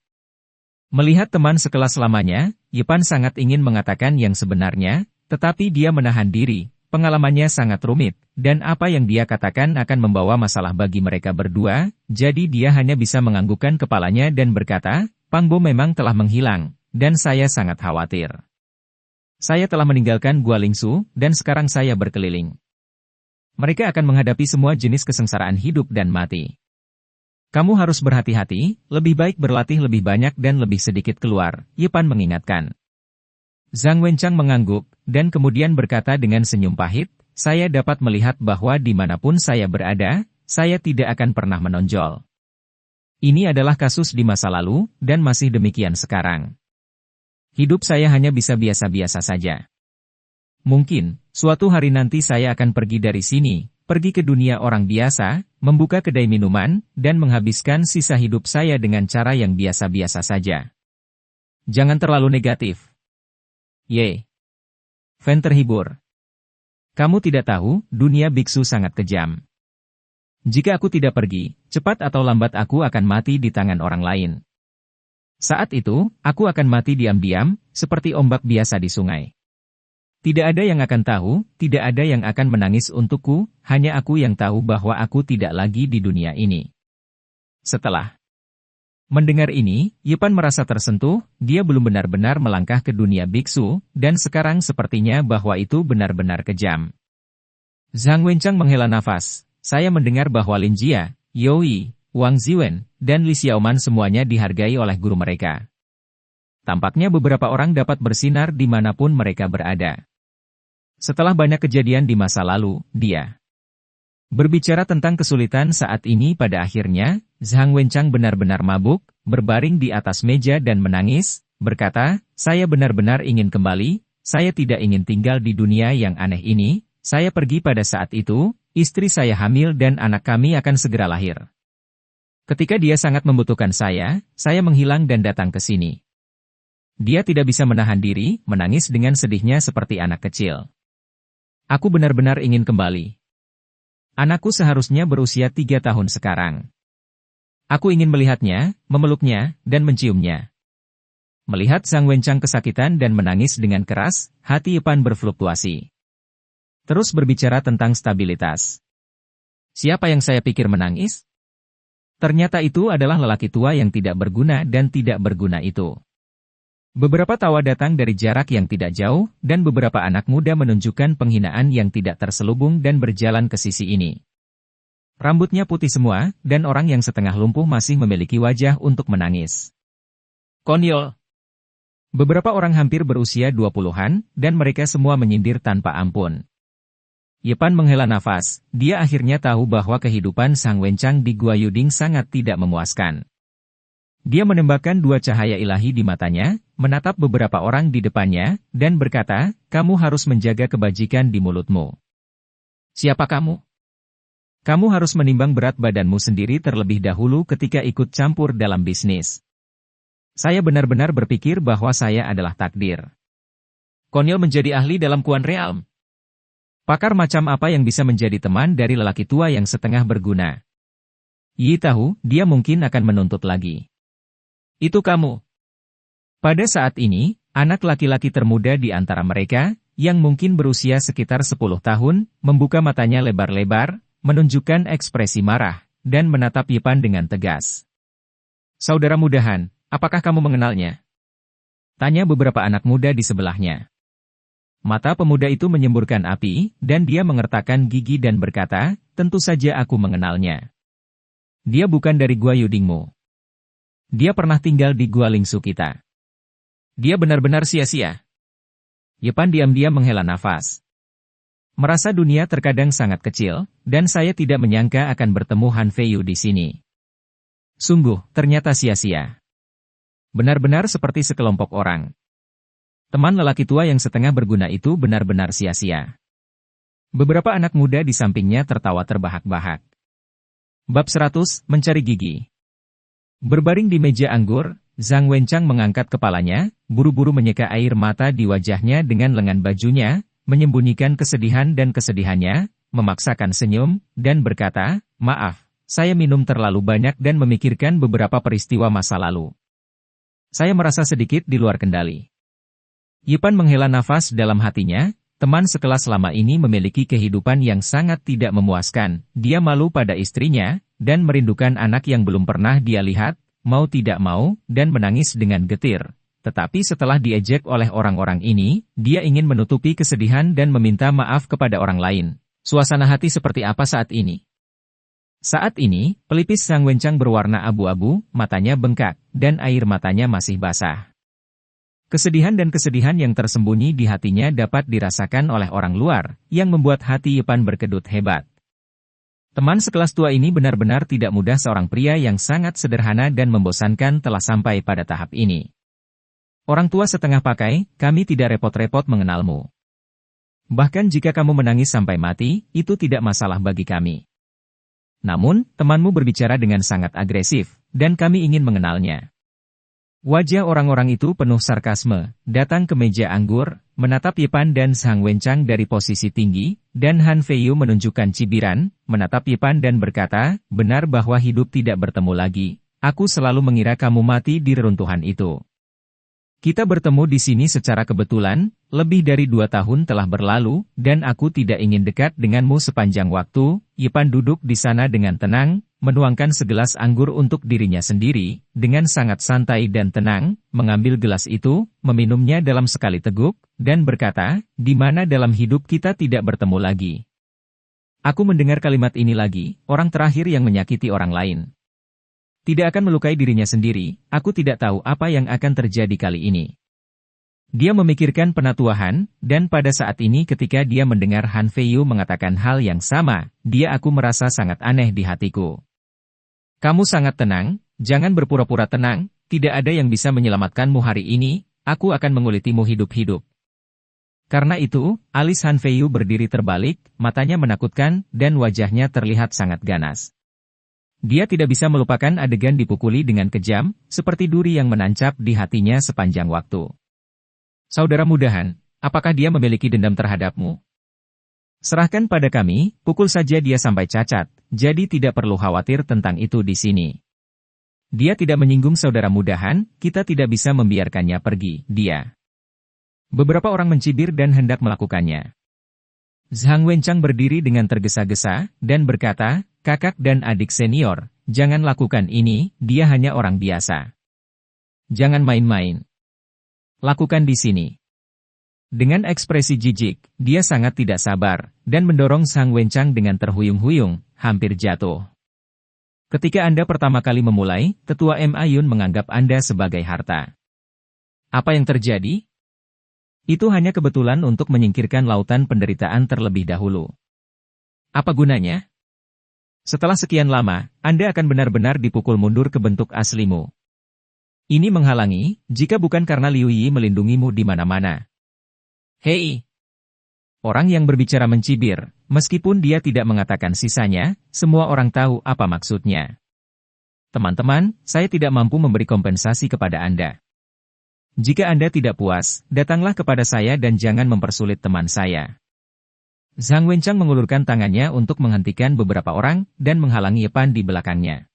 Melihat teman sekelas lamanya, Yepan sangat ingin mengatakan yang sebenarnya, tetapi dia menahan diri, pengalamannya sangat rumit, dan apa yang dia katakan akan membawa masalah bagi mereka berdua, jadi dia hanya bisa menganggukkan kepalanya dan berkata, Pang Bo memang telah menghilang, dan saya sangat khawatir. Saya telah meninggalkan Gua Lingsu, dan sekarang saya berkeliling. Mereka akan menghadapi semua jenis kesengsaraan hidup dan mati. Kamu harus berhati-hati, lebih baik berlatih lebih banyak dan lebih sedikit keluar, Yepan mengingatkan. Zhang Wenchang mengangguk, dan kemudian berkata dengan senyum pahit, saya dapat melihat bahwa dimanapun saya berada, saya tidak akan pernah menonjol. Ini adalah kasus di masa lalu, dan masih demikian sekarang. Hidup saya hanya bisa biasa-biasa saja. Mungkin, suatu hari nanti saya akan pergi dari sini, pergi ke dunia orang biasa, membuka kedai minuman, dan menghabiskan sisa hidup saya dengan cara yang biasa-biasa saja. Jangan terlalu negatif. Ye. Fan terhibur. Kamu tidak tahu, dunia biksu sangat kejam. Jika aku tidak pergi, cepat atau lambat aku akan mati di tangan orang lain. Saat itu, aku akan mati diam-diam, seperti ombak biasa di sungai. Tidak ada yang akan tahu, tidak ada yang akan menangis untukku, hanya aku yang tahu bahwa aku tidak lagi di dunia ini. Setelah mendengar ini, Yepan merasa tersentuh, dia belum benar-benar melangkah ke dunia biksu, dan sekarang sepertinya bahwa itu benar-benar kejam. Zhang Wenchang menghela nafas, saya mendengar bahwa Lin Jia, Yoi, Wang Ziwen, dan Li Xiaoman semuanya dihargai oleh guru mereka. Tampaknya beberapa orang dapat bersinar dimanapun mereka berada. Setelah banyak kejadian di masa lalu, dia berbicara tentang kesulitan saat ini pada akhirnya, Zhang Wenchang benar-benar mabuk, berbaring di atas meja dan menangis, berkata, saya benar-benar ingin kembali, saya tidak ingin tinggal di dunia yang aneh ini, saya pergi pada saat itu, istri saya hamil dan anak kami akan segera lahir. Ketika dia sangat membutuhkan saya menghilang dan datang ke sini. Dia tidak bisa menahan diri, menangis dengan sedihnya seperti anak kecil. Aku benar-benar ingin kembali. Anakku seharusnya berusia 3 tahun sekarang. Aku ingin melihatnya, memeluknya, dan menciumnya. Melihat Zhang Wenchang kesakitan dan menangis dengan keras, hati Yepan berfluktuasi. Terus berbicara tentang stabilitas. Siapa yang saya pikir menangis? Ternyata itu adalah lelaki tua yang tidak berguna dan tidak berguna itu. Beberapa tawa datang dari jarak yang tidak jauh, dan beberapa anak muda menunjukkan penghinaan yang tidak terselubung dan berjalan ke sisi ini. Rambutnya putih semua, dan orang yang setengah lumpuh masih memiliki wajah untuk menangis. Konyol. Beberapa orang hampir berusia 20-an, dan mereka semua menyindir tanpa ampun. Yepan menghela nafas, dia akhirnya tahu bahwa kehidupan Zhang Wenchang di Gua Yuding sangat tidak memuaskan. Dia menembakkan 2 cahaya ilahi di matanya, menatap beberapa orang di depannya, dan berkata, kamu harus menjaga kebajikan di mulutmu. Siapa kamu? Kamu harus menimbang berat badanmu sendiri terlebih dahulu ketika ikut campur dalam bisnis. Saya benar-benar berpikir bahwa saya adalah takdir. Konyol menjadi ahli dalam Kuan Realm. Pakar macam apa yang bisa menjadi teman dari lelaki tua yang setengah berguna? Yi tahu, dia mungkin akan menuntut lagi. Itu kamu. Pada saat ini, anak laki-laki termuda di antara mereka, yang mungkin berusia sekitar 10 tahun, membuka matanya lebar-lebar, menunjukkan ekspresi marah, dan menatap Yepan dengan tegas. Saudara mudahan, apakah kamu mengenalnya? Tanya beberapa anak muda di sebelahnya. Mata pemuda itu menyemburkan api, dan dia mengertakkan gigi dan berkata, tentu saja aku mengenalnya. Dia bukan dari Gua Yudingmu. Dia pernah tinggal di Gua Lingsu kita. Dia benar-benar sia-sia. Yepan diam-diam menghela nafas. Merasa dunia terkadang sangat kecil, dan saya tidak menyangka akan bertemu Han Feiyu di sini. Sungguh, ternyata sia-sia. Benar-benar seperti sekelompok orang. Teman lelaki tua yang setengah berguna itu benar-benar sia-sia. Beberapa anak muda di sampingnya tertawa terbahak-bahak. Bab 100, Mencari Gigi. Berbaring di meja anggur, Zhang Wenchang mengangkat kepalanya, buru-buru menyeka air mata di wajahnya dengan lengan bajunya, menyembunyikan kesedihan dan kesedihannya, memaksakan senyum, dan berkata, "Maaf, saya minum terlalu banyak dan memikirkan beberapa peristiwa masa lalu. Saya merasa sedikit di luar kendali." Yipan menghela nafas dalam hatinya. Teman sekelas selama ini memiliki kehidupan yang sangat tidak memuaskan. Dia malu pada istrinya, dan merindukan anak yang belum pernah dia lihat, mau tidak mau, dan menangis dengan getir. Tetapi setelah diejek oleh orang-orang ini, dia ingin menutupi kesedihan dan meminta maaf kepada orang lain. Suasana hati seperti apa saat ini? Saat ini, pelipis Zhang Wenchang berwarna abu-abu, matanya bengkak, dan air matanya masih basah. Kesedihan dan kesedihan yang tersembunyi di hatinya dapat dirasakan oleh orang luar, yang membuat hati Yipan berkedut hebat. Teman sekelas tua ini benar-benar tidak mudah. Seorang pria yang sangat sederhana dan membosankan telah sampai pada tahap ini. Orang tua setengah pakai, kami tidak repot-repot mengenalmu. Bahkan jika kamu menangis sampai mati, itu tidak masalah bagi kami. Namun, temanmu berbicara dengan sangat agresif, dan kami ingin mengenalnya. Wajah orang-orang itu penuh sarkasme, datang ke meja anggur, menatap Yipan dan Zhang Wenchang dari posisi tinggi, dan Han Feiyu menunjukkan cibiran, menatap Yipan dan berkata, "Benar bahwa hidup tidak bertemu lagi. Aku selalu mengira kamu mati di reruntuhan itu. Kita bertemu di sini secara kebetulan, lebih dari 2 tahun telah berlalu, dan aku tidak ingin dekat denganmu sepanjang waktu." Yipan duduk di sana dengan tenang, menuangkan segelas anggur untuk dirinya sendiri, dengan sangat santai dan tenang, mengambil gelas itu, meminumnya dalam sekali teguk, dan berkata, "Di mana dalam hidup kita tidak bertemu lagi? Aku mendengar kalimat ini lagi, orang terakhir yang menyakiti orang lain. Tidak akan melukai dirinya sendiri, aku tidak tahu apa yang akan terjadi kali ini." Dia memikirkan penatuahan, dan pada saat ini ketika dia mendengar Han Feiyu mengatakan hal yang sama, aku merasa sangat aneh di hatiku. "Kamu sangat tenang, jangan berpura-pura tenang, tidak ada yang bisa menyelamatkanmu hari ini, aku akan mengulitimu hidup-hidup." Karena itu, alis Han Feiyu berdiri terbalik, matanya menakutkan, dan wajahnya terlihat sangat ganas. Dia tidak bisa melupakan adegan dipukuli dengan kejam, seperti duri yang menancap di hatinya sepanjang waktu. "Saudara mudahan, apakah dia memiliki dendam terhadapmu? Serahkan pada kami, pukul saja dia sampai cacat, jadi tidak perlu khawatir tentang itu di sini. Dia tidak menyinggung saudara mudahan, kita tidak bisa membiarkannya pergi, dia." Beberapa orang mencibir dan hendak melakukannya. Zhang Wenchang berdiri dengan tergesa-gesa, dan berkata, "Kakak dan adik senior, jangan lakukan ini, dia hanya orang biasa. Jangan main-main. Lakukan di sini." Dengan ekspresi jijik, dia sangat tidak sabar, dan mendorong Zhang Wenchang dengan terhuyung-huyung, hampir jatuh. "Ketika Anda pertama kali memulai, Tetua M. Ayun menganggap Anda sebagai harta. Apa yang terjadi? Itu hanya kebetulan untuk menyingkirkan lautan penderitaan terlebih dahulu. Apa gunanya? Setelah sekian lama, Anda akan benar-benar dipukul mundur ke bentuk aslimu. Ini menghalangi, jika bukan karena Liu Yi melindungimu di mana-mana." "Hei!" Orang yang berbicara mencibir, meskipun dia tidak mengatakan sisanya, semua orang tahu apa maksudnya. "Teman-teman, saya tidak mampu memberi kompensasi kepada Anda. Jika Anda tidak puas, datanglah kepada saya dan jangan mempersulit teman saya." Zhang Wenchang mengulurkan tangannya untuk menghentikan beberapa orang, dan menghalangi Yipan di belakangnya.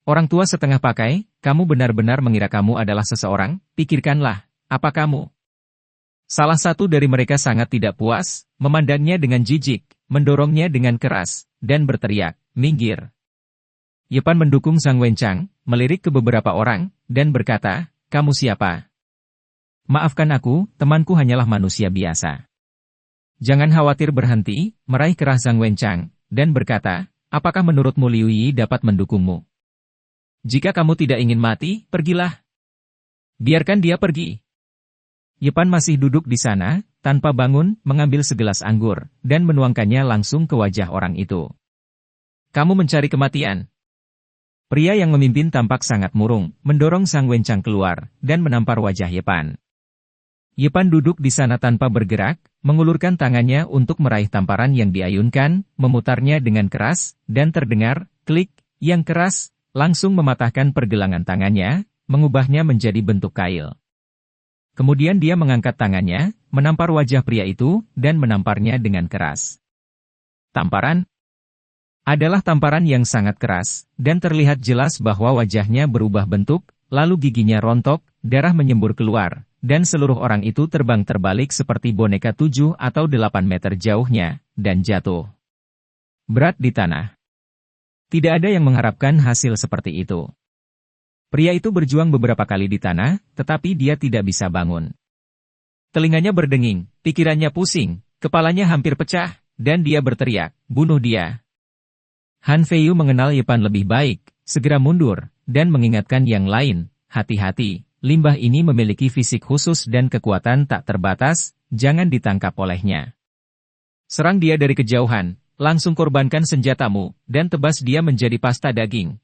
"Orang tua setengah pakai, kamu benar-benar mengira kamu adalah seseorang, pikirkanlah, apa kamu?" Salah satu dari mereka sangat tidak puas, memandangnya dengan jijik, mendorongnya dengan keras, dan berteriak, "Minggir!" Yipan mendukung Zhang Wenchang, melirik ke beberapa orang, dan berkata, "Kamu siapa? Maafkan aku, temanku hanyalah manusia biasa." Jangan khawatir berhenti, meraih kerah Zhang Wenchang, dan berkata, "Apakah menurutmu Liu Yi dapat mendukungmu? Jika kamu tidak ingin mati, pergilah. Biarkan dia pergi." Yipan masih duduk di sana, tanpa bangun, mengambil segelas anggur, dan menuangkannya langsung ke wajah orang itu. "Kamu mencari kematian?" Pria yang memimpin tampak sangat murung, mendorong Zhang Wenchang keluar, dan menampar wajah Yipan. Yepan duduk di sana tanpa bergerak, mengulurkan tangannya untuk meraih tamparan yang diayunkan, memutarnya dengan keras, dan terdengar klik yang keras, langsung mematahkan pergelangan tangannya, mengubahnya menjadi bentuk kail. Kemudian dia mengangkat tangannya, menampar wajah pria itu, dan menamparnya dengan keras. Tamparan adalah tamparan yang sangat keras, dan terlihat jelas bahwa wajahnya berubah bentuk, lalu giginya rontok, darah menyembur keluar, dan seluruh orang itu terbang terbalik seperti boneka 7 atau 8 meter jauhnya, dan jatuh berat di tanah. Tidak ada yang mengharapkan hasil seperti itu. Pria itu berjuang beberapa kali di tanah, tetapi dia tidak bisa bangun. Telinganya berdenging, pikirannya pusing, kepalanya hampir pecah, dan dia berteriak, "Bunuh dia!" Han Feiyu mengenal Yepan lebih baik, segera mundur, dan mengingatkan yang lain, "Hati-hati, limbah ini memiliki fisik khusus dan kekuatan tak terbatas, jangan ditangkap olehnya. Serang dia dari kejauhan, langsung korbankan senjatamu, dan tebas dia menjadi pasta daging."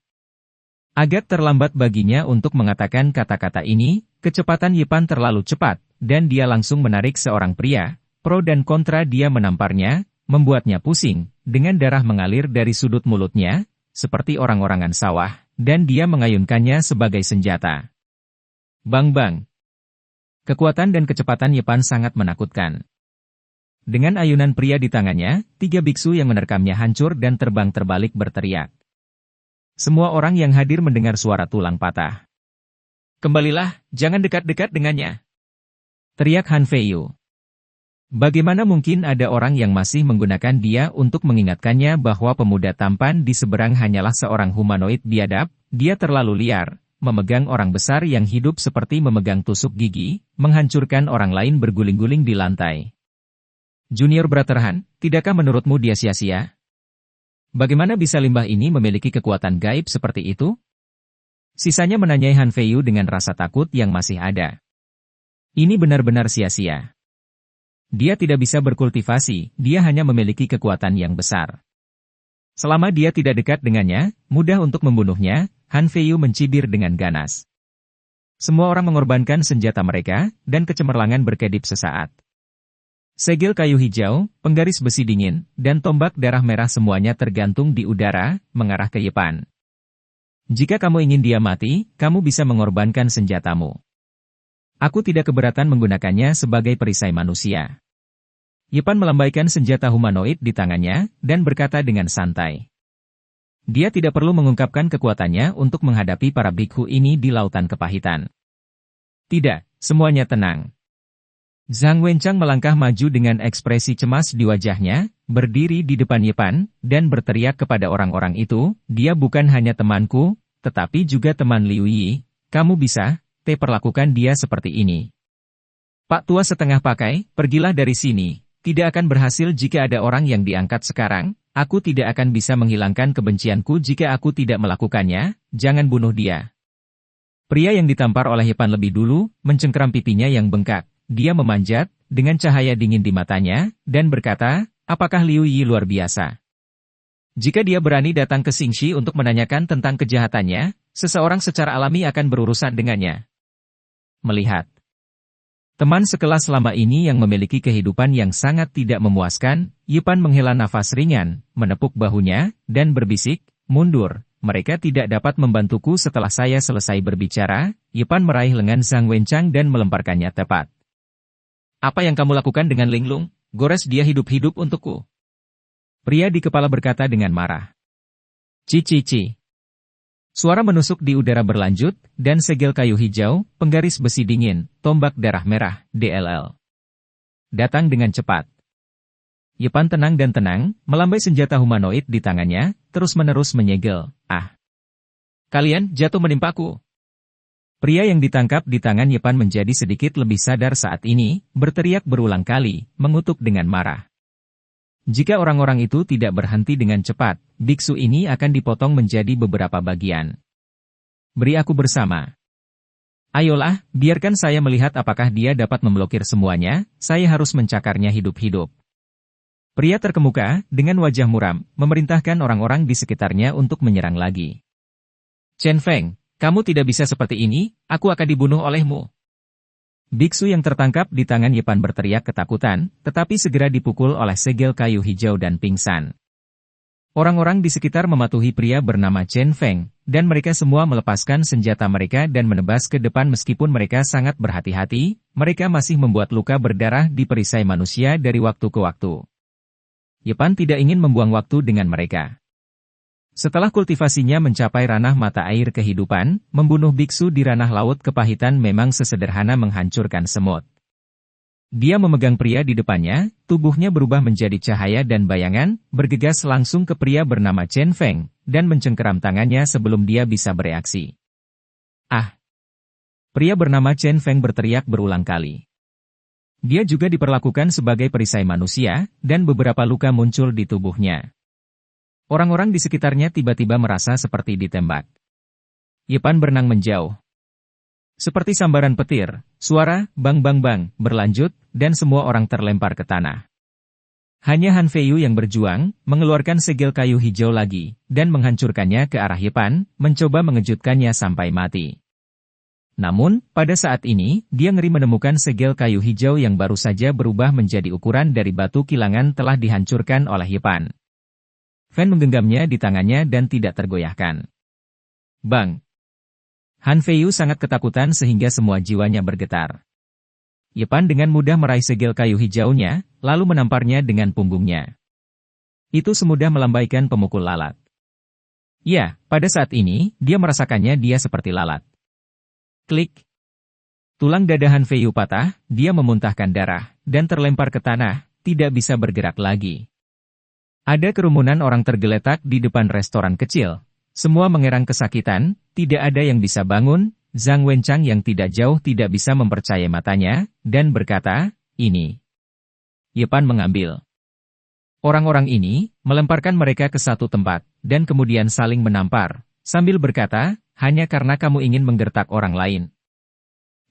Agak terlambat baginya untuk mengatakan kata-kata ini, kecepatan Yepan terlalu cepat, dan dia langsung menarik seorang pria, pro dan kontra dia menamparnya, membuatnya pusing, dengan darah mengalir dari sudut mulutnya, seperti orang-orangan sawah, dan dia mengayunkannya sebagai senjata. Bang-bang. Kekuatan dan kecepatan Yepan sangat menakutkan. Dengan ayunan pria di tangannya, 3 biksu yang menerkamnya hancur dan terbang terbalik berteriak. Semua orang yang hadir mendengar suara tulang patah. "Kembalilah, jangan dekat-dekat dengannya!" teriak Han Feiyu. Bagaimana mungkin ada orang yang masih menggunakan dia untuk mengingatkannya bahwa pemuda tampan di seberang hanyalah seorang humanoid biadab, dia terlalu liar, memegang orang besar yang hidup seperti memegang tusuk gigi, menghancurkan orang lain berguling-guling di lantai. Junior Brother Han, tidakkah menurutmu dia sia-sia? Bagaimana bisa limbah ini memiliki kekuatan gaib seperti itu? Sisanya menanyai Han Feiyu dengan rasa takut yang masih ada. Ini benar-benar sia-sia. Dia tidak bisa berkultivasi, dia hanya memiliki kekuatan yang besar. Selama dia tidak dekat dengannya, mudah untuk membunuhnya, Han Feiyu mencibir dengan ganas. Semua orang mengorbankan senjata mereka, dan kecemerlangan berkedip sesaat. Segel kayu hijau, penggaris besi dingin, dan tombak darah merah semuanya tergantung di udara, mengarah ke Yepan. Jika kamu ingin dia mati, kamu bisa mengorbankan senjatamu. Aku tidak keberatan menggunakannya sebagai perisai manusia. Yepan melambaikan senjata humanoid di tangannya, dan berkata dengan santai. Dia tidak perlu mengungkapkan kekuatannya untuk menghadapi para bikhu ini di lautan kepahitan. Tidak, semuanya tenang. Zhang Wenchang melangkah maju dengan ekspresi cemas di wajahnya, berdiri di depan Yepan, dan berteriak kepada orang-orang itu, "Dia bukan hanya temanku, tetapi juga teman Liu Yi. Kamu bisa, perlakukan dia seperti ini." "Pak tua setengah pakai, pergilah dari sini. Tidak akan berhasil jika ada orang yang diangkat sekarang. Aku tidak akan bisa menghilangkan kebencianku jika aku tidak melakukannya, jangan bunuh dia." Pria yang ditampar oleh Yepan lebih dulu, mencengkeram pipinya yang bengkak. Dia memanjat, dengan cahaya dingin di matanya, dan berkata, "Apakah Liu Yi luar biasa? Jika dia berani datang ke Xingxi untuk menanyakan tentang kejahatannya, seseorang secara alami akan berurusan dengannya." Melihat teman sekelas selama ini yang memiliki kehidupan yang sangat tidak memuaskan, Yepan menghela nafas ringan, menepuk bahunya, dan berbisik, "Mundur, mereka tidak dapat membantuku setelah saya selesai berbicara." Yepan meraih lengan Zhang Wenchang dan melemparkannya tepat. "Apa yang kamu lakukan dengan Linglung? Gores dia hidup-hidup untukku." Pria di kepala berkata dengan marah. "Ci. Suara menusuk di udara berlanjut, dan segel kayu hijau, penggaris besi dingin, tombak darah merah, DLL. Datang dengan cepat. Yepan tenang dan tenang, melambai senjata humanoid di tangannya, terus-menerus menyegel. "Ah! Kalian jatuh menimpaku." Pria yang ditangkap di tangan Yepan menjadi sedikit lebih sadar saat ini, berteriak berulang kali, mengutuk dengan marah. Jika orang-orang itu tidak berhenti dengan cepat, biksu ini akan dipotong menjadi beberapa bagian. "Beri aku bersama. Ayolah, biarkan saya melihat apakah dia dapat memblokir semuanya, saya harus mencakarnya hidup-hidup." Pria terkemuka, dengan wajah muram, memerintahkan orang-orang di sekitarnya untuk menyerang lagi. "Chen Feng, kamu tidak bisa seperti ini, aku akan dibunuh olehmu." Biksu yang tertangkap di tangan Yepan berteriak ketakutan, tetapi segera dipukul oleh segel kayu hijau dan pingsan. Orang-orang di sekitar mematuhi pria bernama Chen Feng, dan mereka semua melepaskan senjata mereka dan menebas ke depan meskipun mereka sangat berhati-hati, mereka masih membuat luka berdarah di perisai manusia dari waktu ke waktu. Yepan tidak ingin membuang waktu dengan mereka. Setelah kultivasinya mencapai ranah mata air kehidupan, membunuh biksu di ranah laut kepahitan memang sesederhana menghancurkan semut. Dia memegang pria di depannya, tubuhnya berubah menjadi cahaya dan bayangan, bergegas langsung ke pria bernama Chen Feng, dan mencengkeram tangannya sebelum dia bisa bereaksi. Ah! Pria bernama Chen Feng berteriak berulang kali. Dia juga diperlakukan sebagai perisai manusia, dan beberapa luka muncul di tubuhnya. Orang-orang di sekitarnya tiba-tiba merasa seperti ditembak. Yepan berenang menjauh. Seperti sambaran petir, suara bang-bang-bang berlanjut, dan semua orang terlempar ke tanah. Hanya Han Feiyu yang berjuang, mengeluarkan segel kayu hijau lagi, dan menghancurkannya ke arah Yepan, mencoba mengejutkannya sampai mati. Namun, pada saat ini, dia ngeri menemukan segel kayu hijau yang baru saja berubah menjadi ukuran dari batu kilangan telah dihancurkan oleh Yepan. Fan menggenggamnya di tangannya dan tidak tergoyahkan. Bang! Han Feiyu sangat ketakutan sehingga semua jiwanya bergetar. Yepan dengan mudah meraih segel kayu hijaunya, lalu menamparnya dengan punggungnya. Itu semudah melambaikan pemukul lalat. Ya, pada saat ini, dia merasakannya dia seperti lalat. Klik! Tulang dada Han Feiyu patah, dia memuntahkan darah, dan terlempar ke tanah, tidak bisa bergerak lagi. Ada kerumunan orang tergeletak di depan restoran kecil. Semua mengerang kesakitan, tidak ada yang bisa bangun. Zhang Wenchang yang tidak jauh tidak bisa mempercayai matanya, dan berkata, ini. Yepan mengambil. Orang-orang ini, melemparkan mereka ke satu tempat, dan kemudian saling menampar, sambil berkata, hanya karena kamu ingin menggertak orang lain.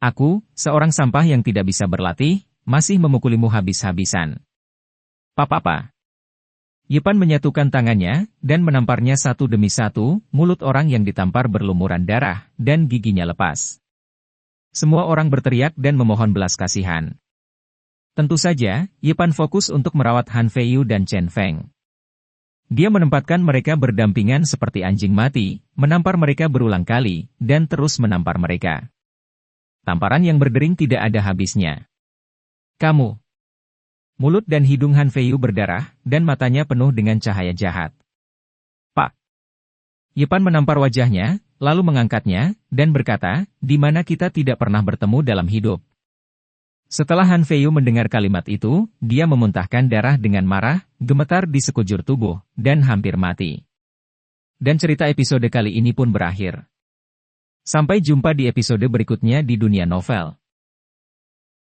Aku, seorang sampah yang tidak bisa berlatih, masih memukulimu habis-habisan. Papa. Yepan menyatukan tangannya, dan menamparnya satu demi satu, mulut orang yang ditampar berlumuran darah, dan giginya lepas. Semua orang berteriak dan memohon belas kasihan. Tentu saja, Yepan fokus untuk merawat Han Feiyu dan Chen Feng. Dia menempatkan mereka berdampingan seperti anjing mati, menampar mereka berulang kali, dan terus menampar mereka. Tamparan yang berdering tidak ada habisnya. Kamu! Mulut dan hidung Han Feiyu berdarah, dan matanya penuh dengan cahaya jahat. Pak! Yepan menampar wajahnya, lalu mengangkatnya, dan berkata, di mana kita tidak pernah bertemu dalam hidup. Setelah Han Feiyu mendengar kalimat itu, dia memuntahkan darah dengan marah, gemetar di sekujur tubuh, dan hampir mati. Dan cerita episode kali ini pun berakhir. Sampai jumpa di episode berikutnya di dunia novel.